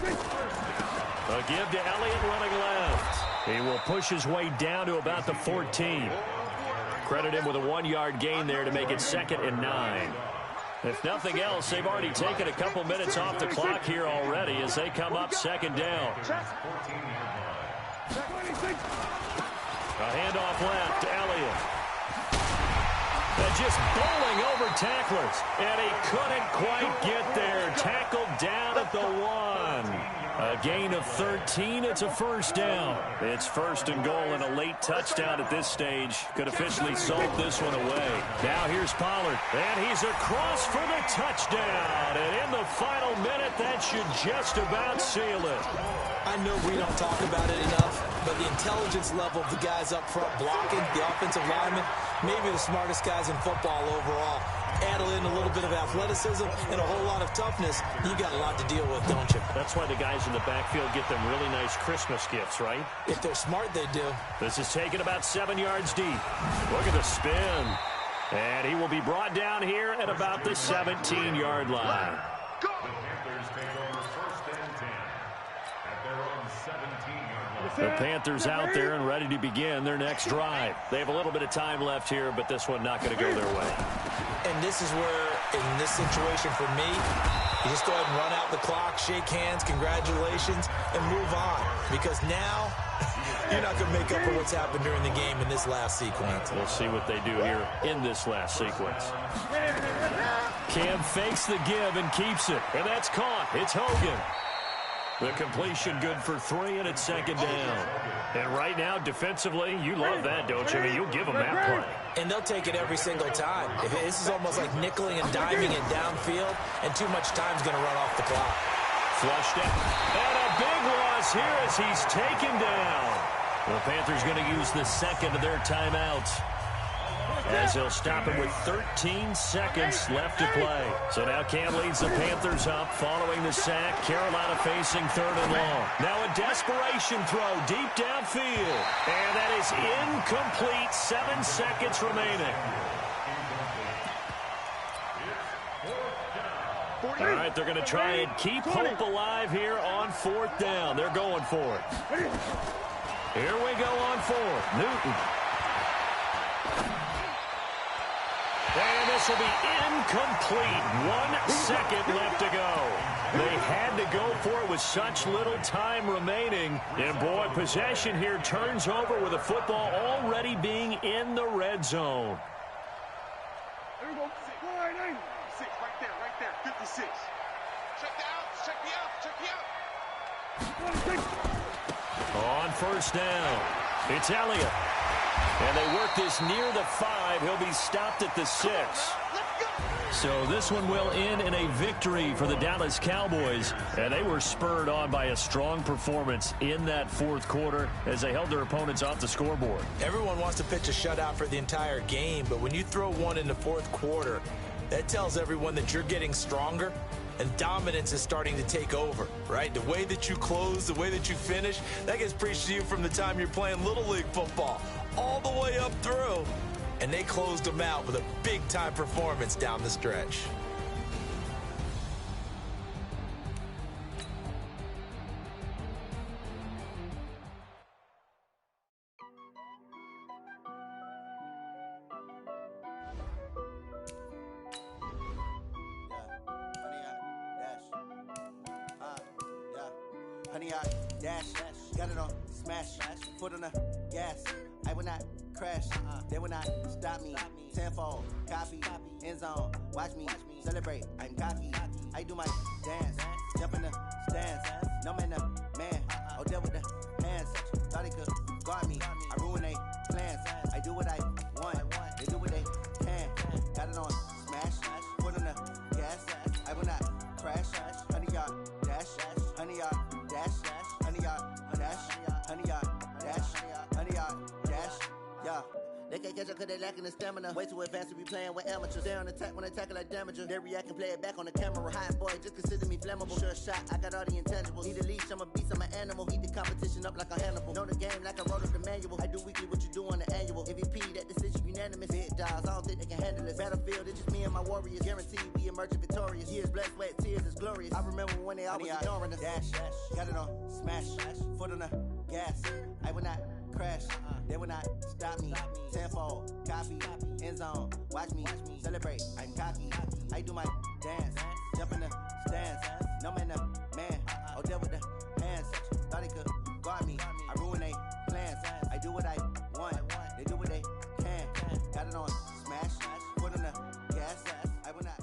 A give to Elliott running left. He will push his way down to about the 14. Credit him with a 1-yard gain there to make it 2nd and 9. If nothing else, they've already taken a couple minutes off the clock here already as they come up 2nd down. A handoff left to Elliott. Just bowling over tacklers, and he couldn't quite get there. Tackled down at the 1. A gain of 13. It's a 1st down. It's 1st and goal, and a late touchdown at this stage could officially salt this one away. Now here's Pollard, and he's across for the touchdown. And in the final minute, that should just about seal it. I know we don't talk about it enough, but the intelligence level of the guys up front blocking, the offensive linemen, maybe the smartest guys in football overall. Add in a little bit of athleticism and a whole lot of toughness, you got a lot to deal with, don't you? That's why the guys in the backfield get them really nice Christmas gifts, right? If they're smart, they do. This is taken about 7 yards deep. Look at the spin. And he will be brought down here at about the 17-yard line. The Panthers take over 1st and 10 at their own 17-yard line. The Panthers out there and ready to begin their next drive. They have a little bit of time left here, but this one not going to go their way. And this is where, in this situation for me, you just go ahead and run out the clock, shake hands, congratulations, and move on. Because now, you're not going to make up for what's happened during the game in this last sequence. We'll see what they do here in this last sequence. Cam fakes the give and keeps it. And that's caught. It's Hogan. The completion good for 3, and it's 2nd down. And right now, defensively, you love that, don't you? I mean, you'll give them that play. And they'll take it every single time. This is almost like nickeling and diming it downfield, and too much time's going to run off the clock. Flushed out. And a big loss here as he's taken down. The Panthers going to use the 2nd of their timeouts, as they'll stop him with 13 seconds left to play. So now Cam leads the Panthers up following the sack. Carolina facing 3rd and long. Now a desperation throw deep downfield. And that is incomplete. 7 seconds remaining. All right, they're going to try and keep hope alive here on 4th down. They're going for it. Here we go on 4th. Newton. And this will be incomplete. 1 second left to go. They had to go for it with such little time remaining. And, boy, possession here turns over with the football already being in the red zone. There we go. 6 right there. 56. Check me out. On 1st down, it's Elliott. And they work this near the 5. He'll be stopped at the 6. So this one will end in a victory for the Dallas Cowboys. And they were spurred on by a strong performance in that 4th quarter as they held their opponents off the scoreboard. Everyone wants to pitch a shutout for the entire game, but when you throw one in the 4th quarter, that tells everyone that you're getting stronger and dominance is starting to take over, right? The way that you close, the way that you finish, that gets preached to you from the time you're playing Little League football all the way up through. And they closed them out with a big-time performance down the stretch. Honey, I dash, got it on, smash, foot on the gas. I will not crash, they will not stop me. Tenfold, copy, end zone, watch me celebrate. I'm cocky, I do my dance, jump in the stands. No man, the man, oh, deal with the hands. Thought they could guard me, I ruin they plans. I do what I want, they do what they can. Got it on, smash, foot on the gas. I will not crash, honey, y'all dash, honey, y'all dash, honey, y'all dash, honey, y'all dash, honey, y'all dash, yeah. They can't catch up cause they lacking the stamina. Way too advanced to be playing with amateurs. They're on attack when they tackle like damager. They react and play it back on the camera. Hot boy, just consider me flammable. Sure shot, I got all the intangibles. Need a leash, I'm a beast, I'm an animal. Heat the competition up like a Hannibal. Know the game like I wrote up the manual. I do weekly what you do on the annual. MVP, that decision unanimous. Big dogs, I don't think they can handle it. Battlefield, it's just me and my warriors. Guaranteed we emerging victorious. Years, blood, sweat, tears is glorious. I remember when they always ignoring us. Dash, got it on, smash, foot on the gas. I will not crash. They will not stop me. Tenfold, copy, end zone. Watch me celebrate. I'm cocky. I do my dance. Jump in the stands. No man, man. Oh, deal with the hands. Thought he could guard me. I ruin they plans. I do what I want. They do what they can. Got it on smash. Put on the gas. I will not.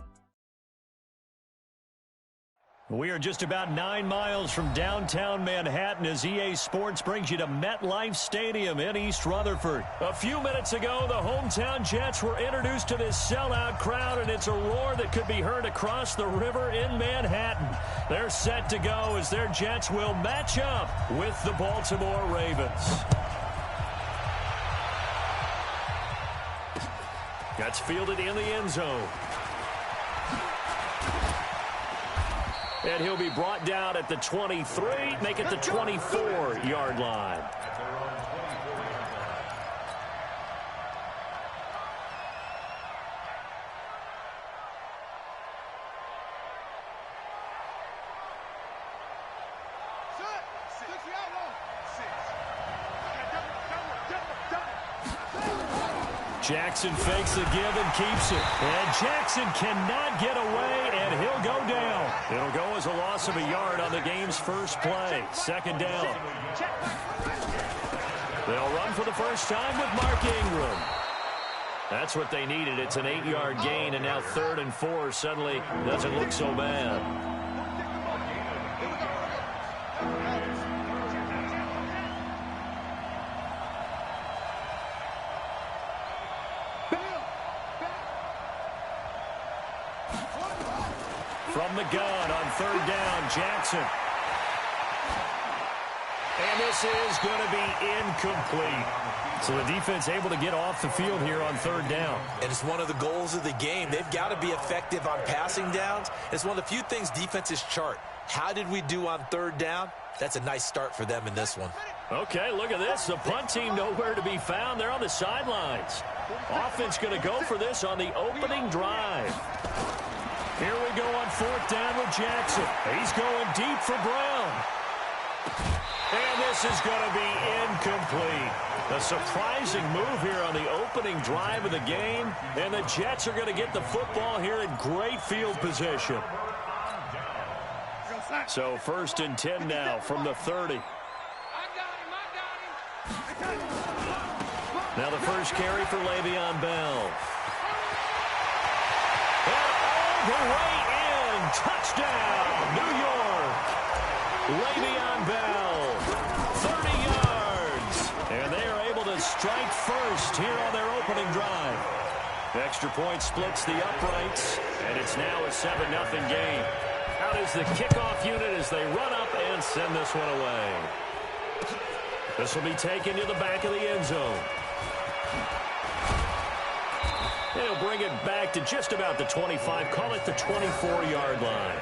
We are just about 9 miles from downtown Manhattan as EA Sports brings you to MetLife Stadium in East Rutherford. A few minutes ago, the hometown Jets were introduced to this sellout crowd, and it's a roar that could be heard across the river in Manhattan. They're set to go as their Jets will match up with the Baltimore Ravens. That's fielded in the end zone. And he'll be brought down at the 23, make it the 24-yard line. Jackson fakes the give and keeps it. And Jackson cannot get away, and he'll go down. It'll go as a loss of a yard on the game's first play. Second down. They'll run for the first time with Mark Ingram. That's what they needed. It's an 8-yard gain, and now 3rd and 4 suddenly doesn't look so bad. From the gun on 3rd down, Jackson. And this is going to be incomplete. So the defense able to get off the field here on 3rd down. And it's one of the goals of the game. They've got to be effective on passing downs. It's one of the few things defenses chart. How did we do on 3rd down? That's a nice start for them in this one. Okay, look at this. The punt team nowhere to be found. They're on the sidelines. Offense going to go for this on the opening drive. Here we go on 4th down with Jackson. He's going deep for Brown. And this is going to be incomplete. A surprising move here on the opening drive of the game. And the Jets are going to get the football here in great field position. So 1st and 10 now from the 30. Now the first carry for Le'Veon Bell. The way in. Touchdown, New York. Le'Veon Bell, 30 yards. And they are able to strike first here on their opening drive. The extra point splits the uprights, and it's now a 7-0 game. Out is the kickoff unit as they run up and send this one away. This will be taken to the back of the end zone. They'll bring it back to just about the 25. Call it the 24-yard line.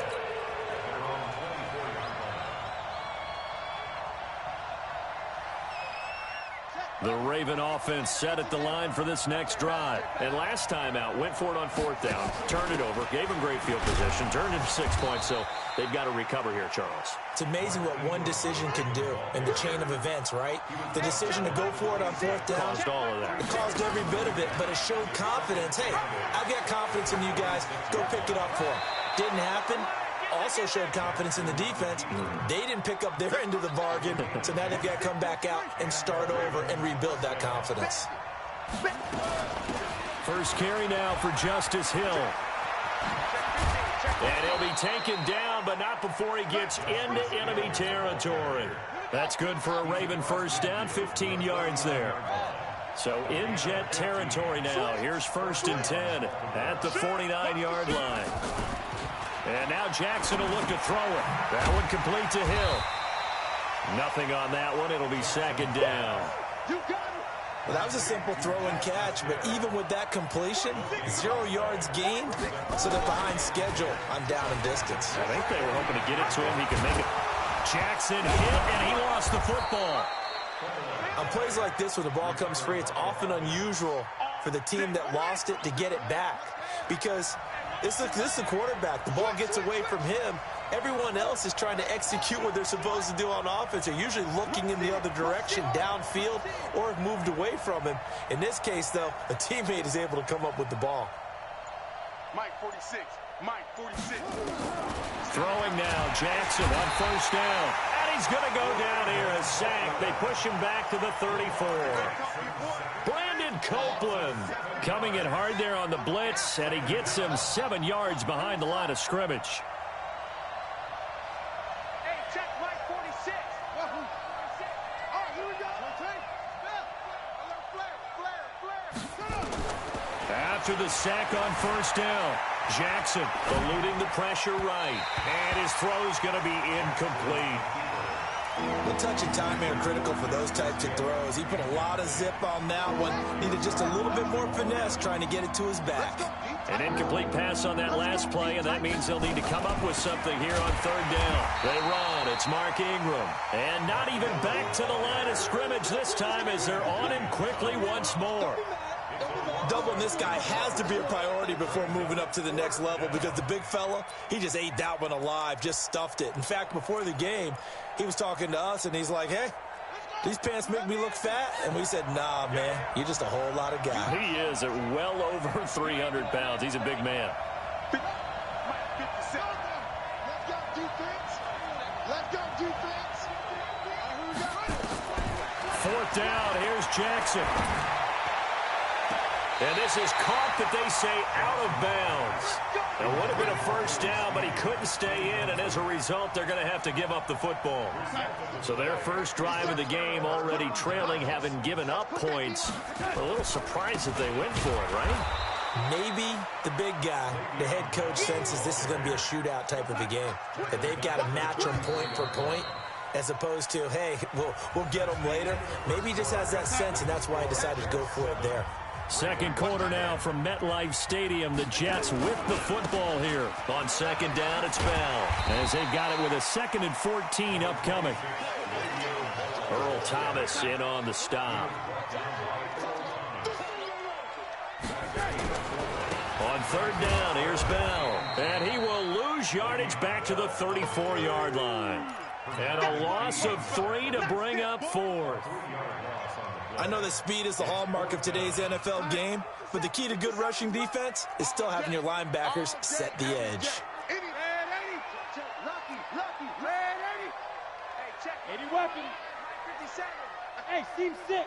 The Raven offense set at the line for this next drive. And last time out, went for it on 4th down, turned it over, gave them great field position, turned it 6 points, so they've got to recover here, Charles. It's amazing what one decision can do in the chain of events, right? The decision to go for it on 4th down. Caused all of that. It caused every bit of it, but it showed confidence. Hey, I've got confidence in you guys. Go pick it up for them. Didn't happen. Also showed confidence in the defense. They didn't pick up their end of the bargain, so now they've got to come back out and start over and rebuild that confidence. First carry now for Justice Hill. And he'll be taken down, but not before he gets into enemy territory. That's good for a Raven first down, 15 yards there. So in Jet territory now. Here's 1st and 10 at the 49-yard line. And now Jackson will look to throw it. That one complete to Hill. Nothing on that one. It'll be 2nd down. Well, that was a simple throw and catch, but even with that completion, 0 yards gained, so they're behind schedule on down and distance. I think they were hoping to get it to him. He can make it. Jackson hit, and he lost the football. On plays like this where the ball comes free, it's often unusual for the team that lost it to get it back, because this is the quarterback. The ball gets away from him. everyone else is trying to execute what they're supposed to do on offense. They're usually looking in the other direction, downfield, or have moved away from him. In this case, though, a teammate is able to come up with the ball. Mike 46. Mike 46. Throwing now, Jackson on first down. And he's going to go down here, a sack. They push him back to the 34. Brandon Copeland coming in hard there on the blitz, and he gets him 7 yards behind the line of scrimmage. Hey, check Mike 46. All right, here we go. After the sack on first down, Jackson eluding the pressure right, and his throw's going to be incomplete. The touch and time are critical for those types of throws. He put a lot of zip on that one. Needed just a little bit more finesse trying to get it to his back. An incomplete pass on that last play, and that means they'll need to come up with something here on third down. They run. It's Mark Ingram. And not even back to the line of scrimmage this time as they're on him quickly once more. Doubling this guy has to be a priority before moving up to the next level because the big fella, he just ate that one alive, just stuffed it. In fact, before the game, he was talking to us, and he's like, hey, these pants make me look fat. And we said, nah, man, you're just a whole lot of guy. He is at well over 300 pounds. He's a big man. Mike 57. Let's go defense. Let's go defense. Fourth down, here's Jackson. And this is caught that they say out of bounds. It would have been a first down, but he couldn't stay in, and as a result, they're going to have to give up the football. So their first drive of the game already trailing, having given up points. A little surprised that they went for it, right? Maybe the big guy, the head coach, senses this is going to be a shootout type of a game. That they've got to match them point for point, as opposed to, hey, we'll get them later. Maybe he just has that sense, and that's why he decided to go for it there. Second quarter now from MetLife Stadium. The Jets with the football here. On second down, it's Bell, as they've got it with a 2nd and 14 upcoming. Earl Thomas in on the stop. On third down, here's Bell. And he will lose yardage back to the 34-yard line. And a loss of 3 to bring up 4th. I know that speed is the hallmark of today's NFL game, but the key to good rushing defense is still having your linebackers set the edge. Lucky, red 80. Hey, check. 80 weapon. 57. Hey, seam 6.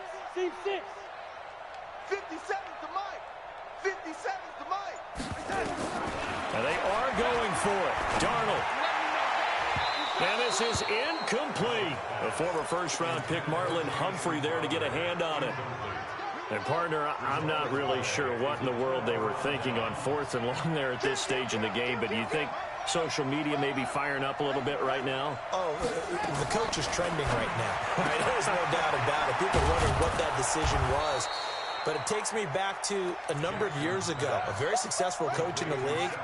57 to Mike. 57 to Mike. And they are going for it. Darnold. And this is incomplete. A former first-round pick, Marlon Humphrey, there to get a hand on it. And, partner, I'm not really sure what in the world they were thinking on 4th and long there at this stage in the game, but do you think social media may be firing up a little bit right now? Oh, the coach is trending right now. Right? There's no doubt about it. People wondering what that decision was. But it takes me back to a number of years ago. A very successful coach in the league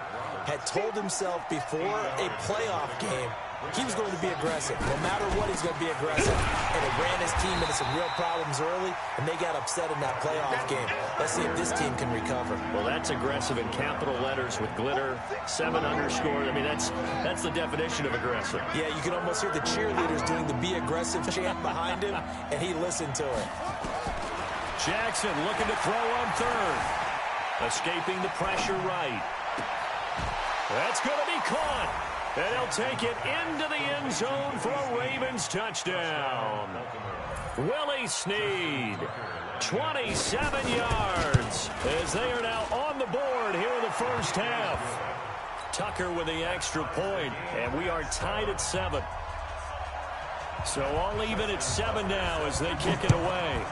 had told himself before a playoff game he was going to be aggressive. No matter what, he's going to be aggressive. And it ran his team into some real problems early, and they got upset in that playoff game. Let's see if this team can recover. Well, that's aggressive in capital letters with glitter, 7 underscore. I mean, that's the definition of aggressive. Yeah, you can almost hear the cheerleaders doing the be aggressive chant behind him, and he listened to it. Jackson looking to throw on third. Escaping the pressure right. That's going to be caught. And he'll take it into the end zone for a Ravens touchdown. Willie Snead, 27 yards, as they are now on the board here in the first half. Tucker with the extra point, and we are tied at 7. So all even at 7 now as they kick it away.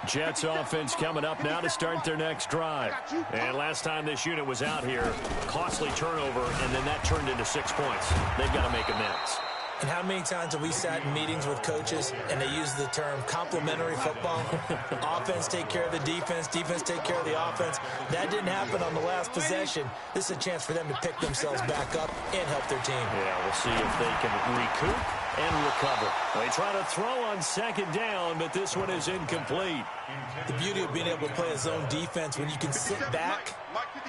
Jets offense coming up now to start their next drive. And last time this unit was out here, costly turnover, and then that turned into 6 points. They've got to make amends. And how many times have we sat in meetings with coaches and they use the term complementary football? Offense take care of the defense, defense take care of the offense. That didn't happen on the last possession. This is a chance for them to pick themselves back up and help their team. Yeah, we'll see if they can recoup and recover. They try to throw on second down, but this one is incomplete. The beauty of being able to play a zone defense, when you can sit back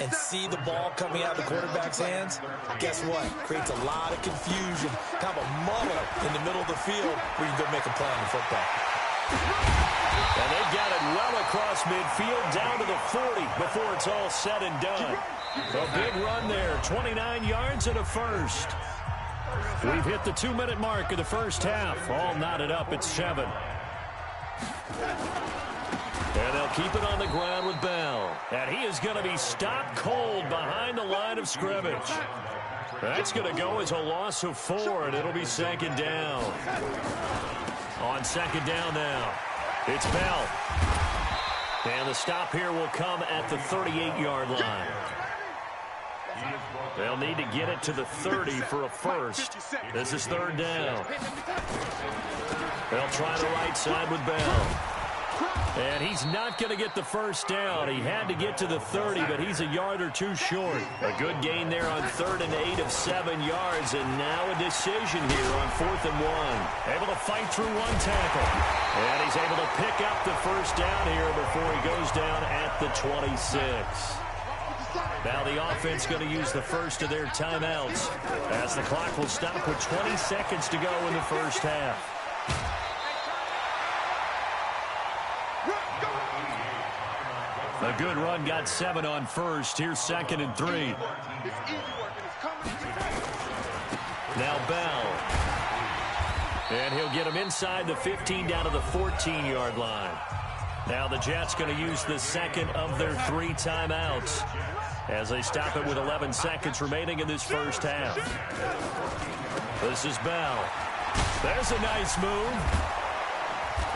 and see the ball coming out of the quarterback's hands, guess what? Creates a lot of confusion, kind of a muddle in the middle of the field where you can go make a play on the football. And they've got it well across midfield, down to the 40 before it's all said and done. A big run there, 29 yards and a first. We've hit the 2-minute mark of the first half. All knotted up at 7. And they'll keep it on the ground with Bell. And he is going to be stopped cold behind the line of scrimmage. That's going to go as a loss of 4, and it'll be second down. On second down now, it's Bell. And the stop here will come at the 38-yard line. They'll need to get it to the 30 for a first. This is third down. They'll try the right side with Bell. And he's not going to get the first down. He had to get to the 30, but he's a yard or two short. A good gain there on 3rd and 8 of 7 yards, and now a decision here on 4th and 1. Able to fight through one tackle. And he's able to pick up the first down here before he goes down at the 26. Now the offense going to use the first of their timeouts as the clock will stop with 20 seconds to go in the first half. A good run got 7 on first. Here's 2nd and 3. Now Bell. And he'll get him inside the 15 down to the 14-yard line. Now the Jets going to use the second of their 3 timeouts as they stop it with 11 seconds remaining in this first half. This is Bell. There's a nice move.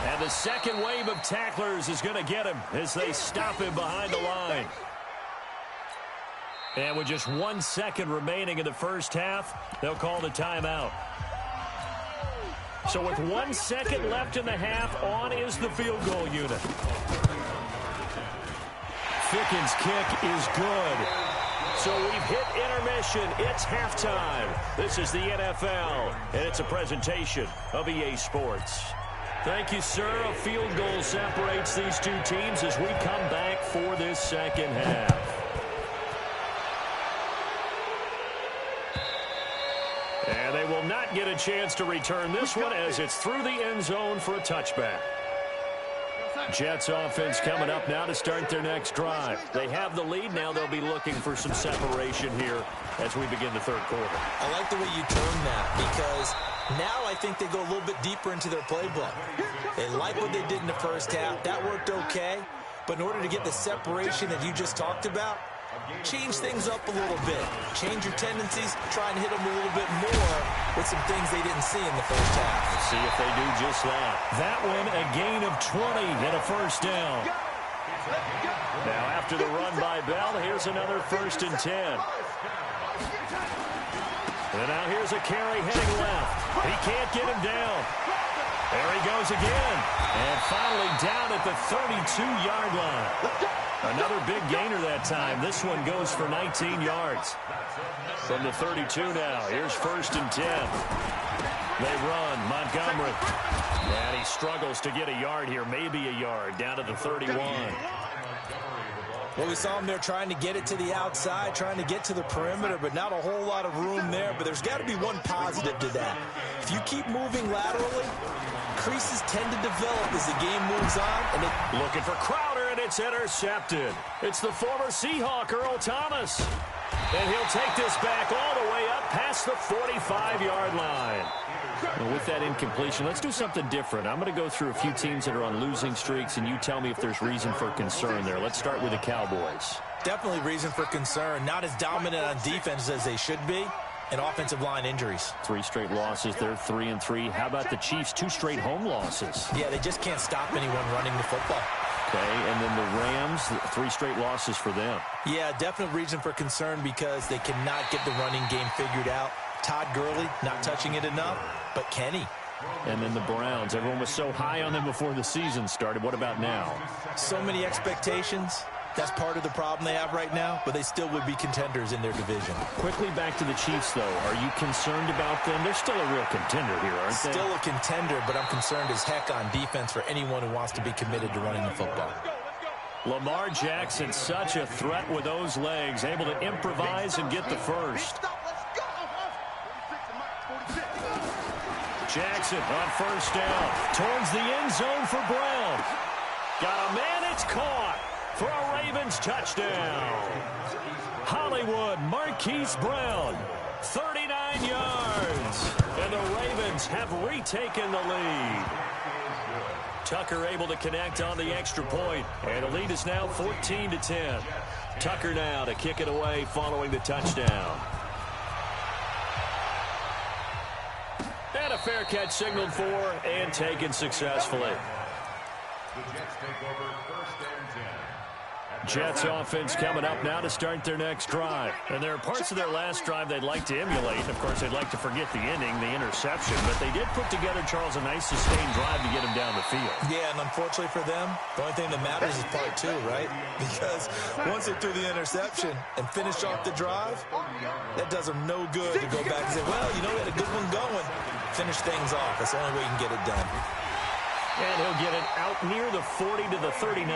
And the second wave of tacklers is going to get him as they stop him behind the line. And with just 1 second remaining in the first half, they'll call the timeout. So with 1 second left in the half, on is the field goal unit. Fickens' kick is good. So we've hit intermission. It's halftime. This is the NFL, and it's a presentation of EA Sports. Thank you, sir. A field goal separates these two teams as we come back for this second half. And they will not get a chance to return this one as it's through the end zone for a touchback. Jets offense coming up now to start their next drive. They have the lead. Now they'll be looking for some separation here as we begin the third quarter. I like the way you term that because now I think they go a little bit deeper into their playbook. They like what they did in the first half. That worked okay. But in order to get the separation that you just talked about, change things up a little bit. Change your tendencies. Try and hit them a little bit more with some things they didn't see in the first half. Let's see if they do just that. That one, a gain of 20 and a first down. Now after the run by Bell, here's another 1st and 10. And now here's a carry heading left. He can't get him down. There he goes again. And finally down at the 32-yard line. Another big gainer that time. This one goes for 19 yards. From the 32 now. Here's 1st and 10. They run. Montgomery. And he struggles to get a yard here. Maybe a yard. Down to the 31. Well, we saw him there trying to get it to the outside, trying to get to the perimeter, but not a whole lot of room there. But there's got to be one positive to that. If you keep moving laterally, creases tend to develop as the game moves on. Looking for Crowder, and it's intercepted. It's the former Seahawk, Earl Thomas. And he'll take this back all the way up past the 45-yard line. Well, with that incompletion, let's do something different. I'm going to go through a few teams that are on losing streaks, and you tell me if there's reason for concern there. Let's start with the Cowboys. Definitely reason for concern. Not as dominant on defense as they should be, and offensive line injuries. 3 straight losses. They're 3-3. How about the Chiefs? 2 straight home losses. Yeah, they just can't stop anyone running the football. Okay, and then the Rams, 3 straight losses for them. Yeah, definite reason for concern because they cannot get the running game figured out. Todd Gurley not touching it enough, but Kenny. And then the Browns. Everyone was so high on them before the season started. What about now? So many expectations, That's part of the problem they have right now, but they still would be contenders in their division. Quickly back to the Chiefs, though. Are you concerned about them? They're still a real contender here, aren't they? Still a contender, but I'm concerned as heck on defense for anyone who wants to be committed to running the football. Lamar Jackson, such a threat with those legs, able to improvise and get the first. Jackson on first down, towards the end zone for Brown. Got a man, it's caught for a Ravens touchdown. Hollywood Marquise Brown, 39 yards. And the Ravens have retaken the lead. Tucker able to connect on the extra point, and the lead is now 14-10. Tucker now to kick it away following the touchdown. And a fair catch signaled for and taken successfully. The Jets take over 1st and 10. Jets offense coming up now to start their next drive. And there are parts of their last drive they'd like to emulate. Of course, they'd like to forget the ending, the interception. But they did put together, Charles, a nice sustained drive to get him down the field. Yeah, and unfortunately for them, the only thing that matters is part 2, right? Because once they threw the interception and finished off the drive, that does them no good to go back and say, well, you know, we had a good one going. Finish things off. That's the only way you can get it done. And he'll get it out near the 40 to the 39.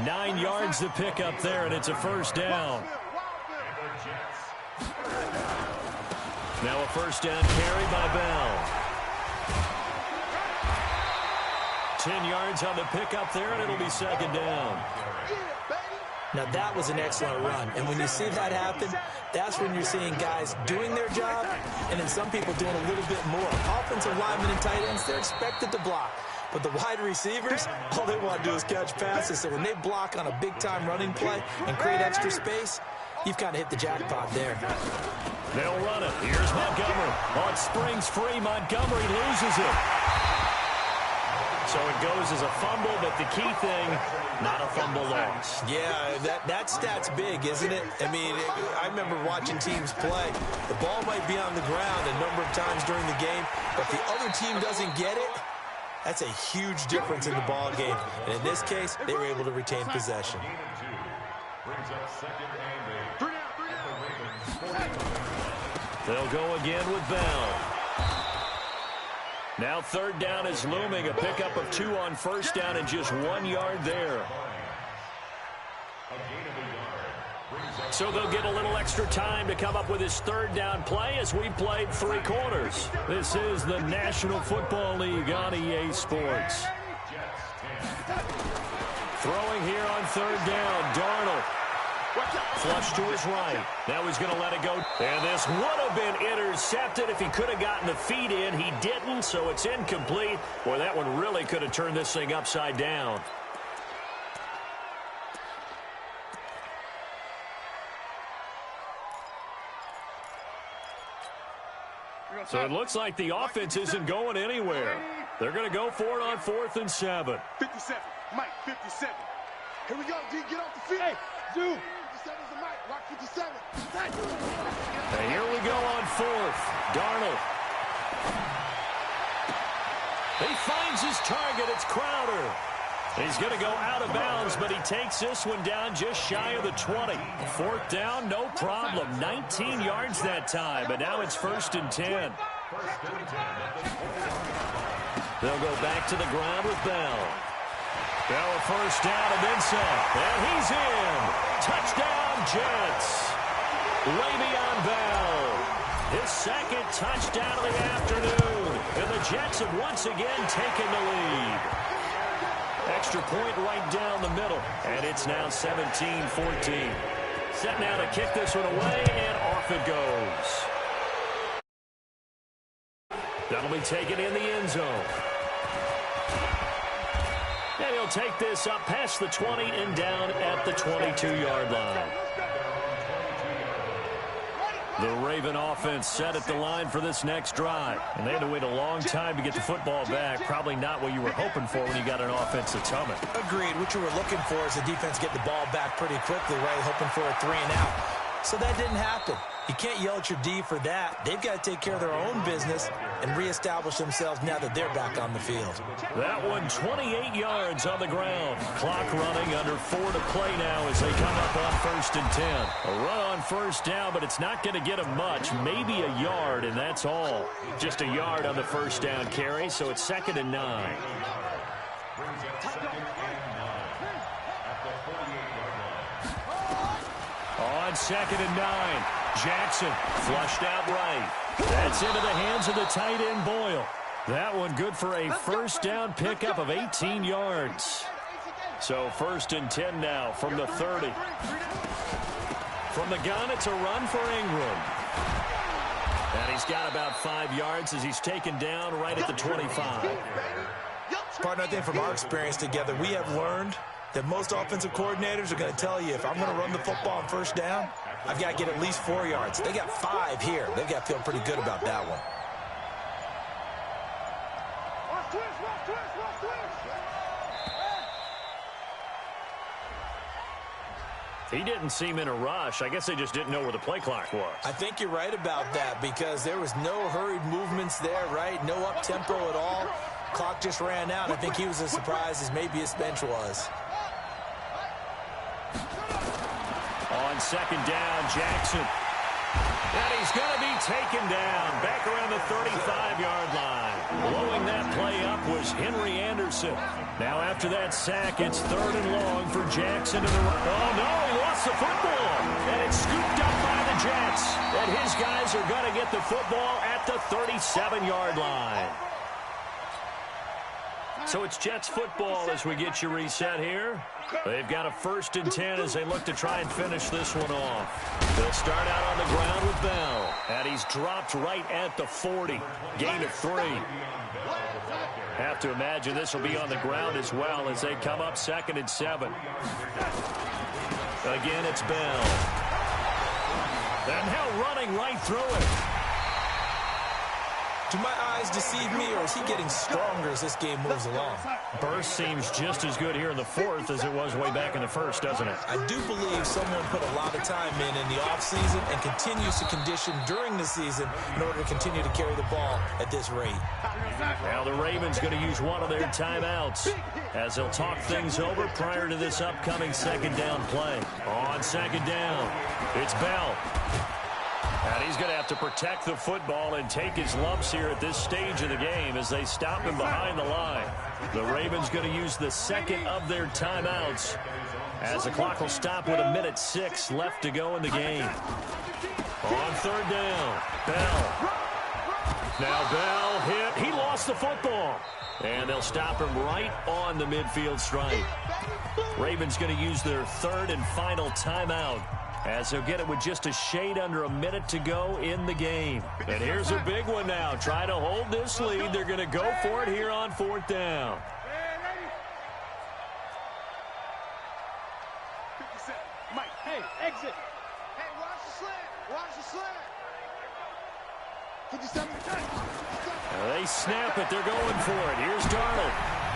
9 yards to pick up there, and it's a first down. Now a first down carry by Bell. 10 yards on the pickup there, and it'll be second down. Now, that was an excellent run. And when you see that happen, that's when you're seeing guys doing their job and then some people doing a little bit more. Offensive linemen and tight ends, they're expected to block. But the wide receivers, all they want to do is catch passes. So when they block on a big-time running play and create extra space, you've kind of hit the jackpot there. They'll run it. Here's Montgomery. On springs free, Montgomery loses it. So it goes as a fumble, but the key thing, not a fumble loss. Yeah, that stat's big, isn't it? I mean, I remember watching teams play. The ball might be on the ground a number of times during the game, but if the other team doesn't get it, that's a huge difference in the ball game. And in this case, they were able to retain possession. Brings up 2nd and 8. They'll go again with Bell. Now 3rd down is looming. A pickup of 2 on first down and just 1 yard there. So they'll get a little extra time to come up with his 3rd down play as we played 3 quarters. This is the National Football League on EA Sports. Throwing here on 3rd down, Darnold. Flush to his right. Now he's going to let it go. And this would have been intercepted if he could have gotten the feet in. He didn't, so it's incomplete. Boy, that one really could have turned this thing upside down. So it looks like the offense isn't going anywhere. They're going to go for it on 4th and 7. 57. Mike, 57. Here we go, D. Get off the field. Hey, dude. 57's the Mike. Rock 57. And here we go on 4th. Darnold. He finds his target. It's Crowder. He's going to go out of bounds, but he takes this one down just shy of the 20. 4th down, no problem. 19 yards that time, but now it's 1st and 10. They'll go back to the ground with Bell. Bell a first down and then some. And he's in. Touchdown, Jets. Le'Veon Bell. His 2nd touchdown of the afternoon. And the Jets have once again taken the lead. Extra point right down the middle. And it's now 17-14. Set now to kick this one away, and off it goes. That'll be taken in the end zone. And he'll take this up past the 20 and down at the 22-yard line. The Raven offense set at the line for this next drive. And they had to wait a long time to get the football back. Probably not what you were hoping for when you got an offense that's humming. Agreed. What you were looking for is the defense get the ball back pretty quickly, right? Hoping for a 3 and out. So that didn't happen. You can't yell at your D for that. They've got to take care of their own business and reestablish themselves now that they're back on the field. That one 28 yards on the ground. Clock running, under 4 to play now as they come up on 1st and 10. A run on 1st down, but it's not going to get them much. Maybe a yard, and that's all. Just a yard on the 1st down carry, so it's 2nd and 9. On 2nd and 9, Jackson flushed out right. That's into the hands of the tight end, Boyle. That one good for a 1st down pickup of 18 yards. So 1st and 10 now from the 30. From the gun, it's a run for Ingram. And he's got about 5 yards as he's taken down right at the 25. Partner, I think from our experience together, we have learned that most offensive coordinators are going to tell you, if I'm going to run the football on 1st down, I've got to get at least 4 yards. They got 5 here. They've got to feel pretty good about that one. He didn't seem in a rush. I guess they just didn't know where the play clock was. I think you're right about that because there was no hurried movements there, right? No up-tempo at all. Clock just ran out. I think he was as surprised as maybe his bench was. On 2nd down, Jackson. And he's going to be taken down back around the 35-yard line. Blowing that play up was Henry Anderson. Now after that sack, it's 3rd and long for Jackson. Oh, no, he lost the football. And it's scooped up by the Jets. And his guys are going to get the football at the 37-yard line. So it's Jets football as we get you reset here. They've got a 1st and 10 as they look to try and finish this one off. They'll start out on the ground with Bell. And he's dropped right at the 40. Gain of 3. Have to imagine this will be on the ground as well as they come up 2nd and 7. Again, it's Bell. And now running right through it. Do my eyes deceive me, or is he getting stronger as this game moves along? Burst seems just as good here in the 4th as it was way back in the 1st, doesn't it? I do believe someone put a lot of time in the offseason and continues to condition during the season in order to continue to carry the ball at this rate. Now the Ravens going to use one of their timeouts as they'll talk things over prior to this upcoming 2nd down play. On 2nd down, it's Bell. And he's going to have to protect the football and take his lumps here at this stage of the game as they stop him behind the line. The Ravens going to use the 2nd of their timeouts as the clock will stop with 1:06 left to go in the game. On 3rd down, Bell. Now Bell hit. He lost the football. And they'll stop him right on the midfield stripe. Ravens going to use their 3rd and final timeout as they'll get it with just a shade under a minute to go in the game. And here's a big one now. Try to hold this lead. They're going to go for it here on 4th down. Mike, hey, exit. Hey, watch the slant. Watch the slant. 57. They snap it. They're going for it. Here's Darnold.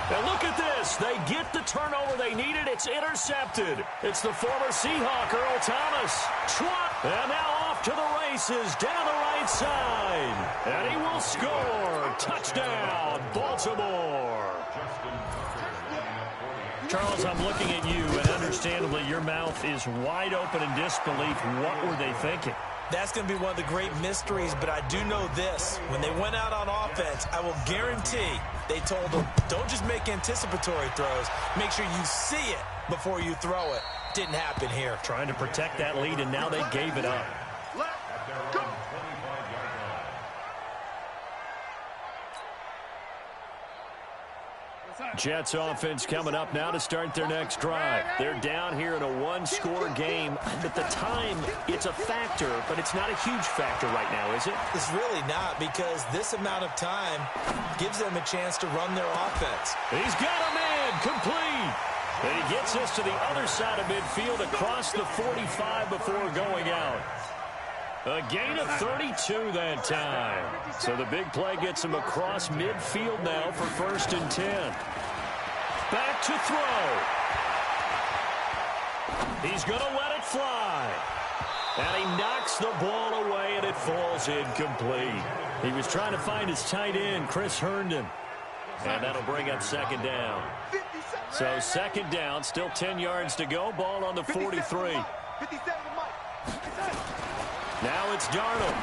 And look at this. They get the turnover they needed. It's intercepted. It's the former Seahawk, Earl Thomas. And now off to the races down the right side. And he will score. Touchdown, Baltimore. Charles, I'm looking at you, and understandably your mouth is wide open in disbelief. What were they thinking? That's going to be one of the great mysteries, but I do know this. When they went out on offense, I will guarantee they told them, don't just make anticipatory throws. Make sure you see it before you throw it. Didn't happen here. Trying to protect that lead, and now they gave it up. Go. Jets offense coming up now to start their next drive. They're down here in a one-score game. At the time, it's a factor, but it's not a huge factor right now, is it? It's really not, because this amount of time gives them a chance to run their offense. He's got a man complete. And he gets us to the other side of midfield across the 45 before going out. A gain of 32 that time. So the big play gets him across midfield now for 1st and 10. Back to throw. He's going to let it fly. And he knocks the ball away, and it falls incomplete. He was trying to find his tight end, Chris Herndon. And that'll bring up second down. So second down, still 10 yards to go. Ball on the 43. Now it's Darnold.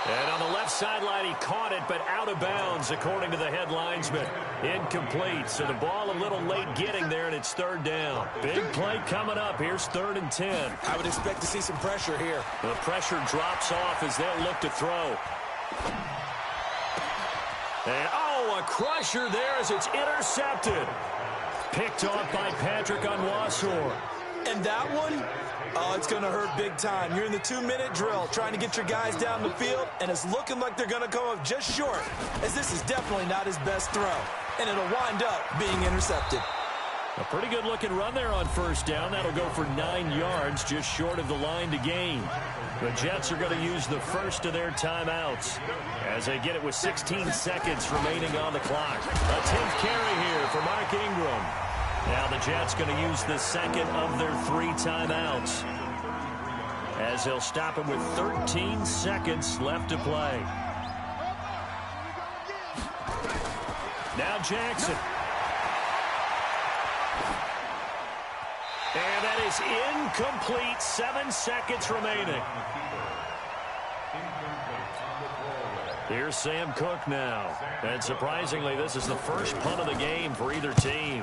And on the left sideline, he caught it, but out of bounds, according to the head linesman. Incomplete, so the ball a little late getting there, and it's third down. Big play coming up. Here's 3rd and 10. I would expect to see some pressure here. The pressure drops off as they'll look to throw. And, a crusher there as it's intercepted. Picked off by Patrick Onwuasor. And that one, it's going to hurt big time. You're in the 2-minute drill trying to get your guys down the field, and it's looking like they're going to come up just short, as this is definitely not his best throw, and it'll wind up being intercepted. A pretty good-looking run there on first down. That'll go for 9 yards, just short of the line to gain. The Jets are going to use the first of their timeouts as they get it with 16 seconds remaining on the clock. A 10th carry here for Mark Ingram. Now the Jets going to use the second of their 3 timeouts as they'll stop him with 13 seconds left to play. Now Jackson. And that is incomplete. 7 seconds remaining. Here's Sam Cook now. And surprisingly, this is the first punt of the game for either team.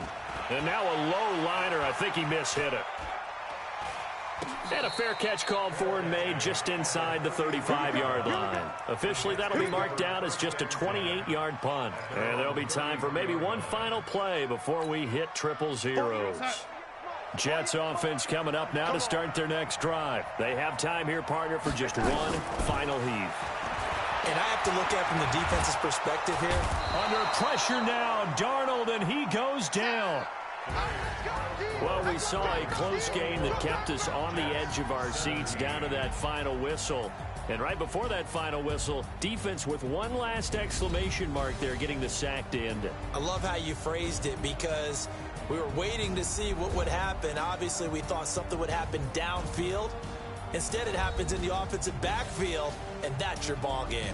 And now a low liner. I think he mishit it. And a fair catch called for and made just inside the 35-yard line. Officially, that'll be marked down as just a 28-yard punt. And there'll be time for maybe one final play before we hit triple zeros. Jets offense coming up now to start their next drive. They have time here, partner, for just one final heave. And I have to look at it from the defense's perspective here. Under pressure now, Darnold, and he goes down. Well, we saw a close game that kept us on the edge of our seats down to that final whistle. And right before that final whistle, defense with one last exclamation mark there, getting the sack to end it. I love how you phrased it, because we were waiting to see what would happen. Obviously, we thought something would happen downfield. Instead, it happens in the offensive backfield, and that's your ball game.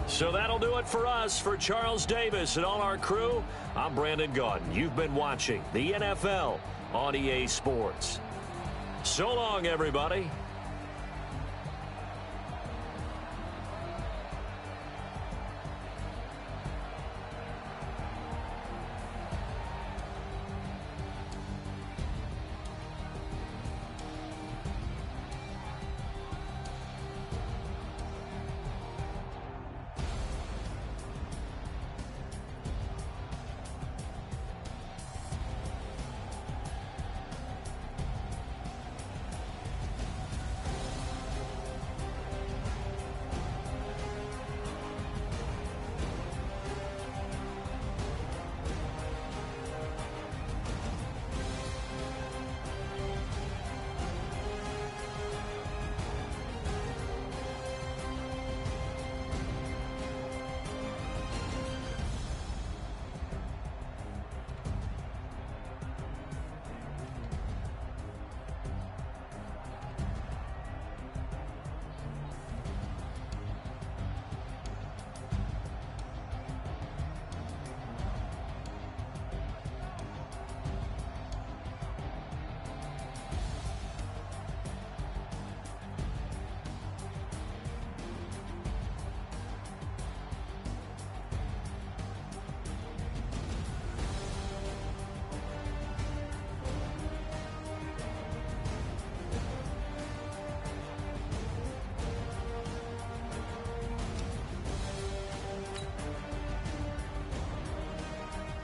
So that'll do it for us. For Charles Davis and all our crew, I'm Brandon Gaudin. You've been watching the NFL on EA Sports. So long, everybody.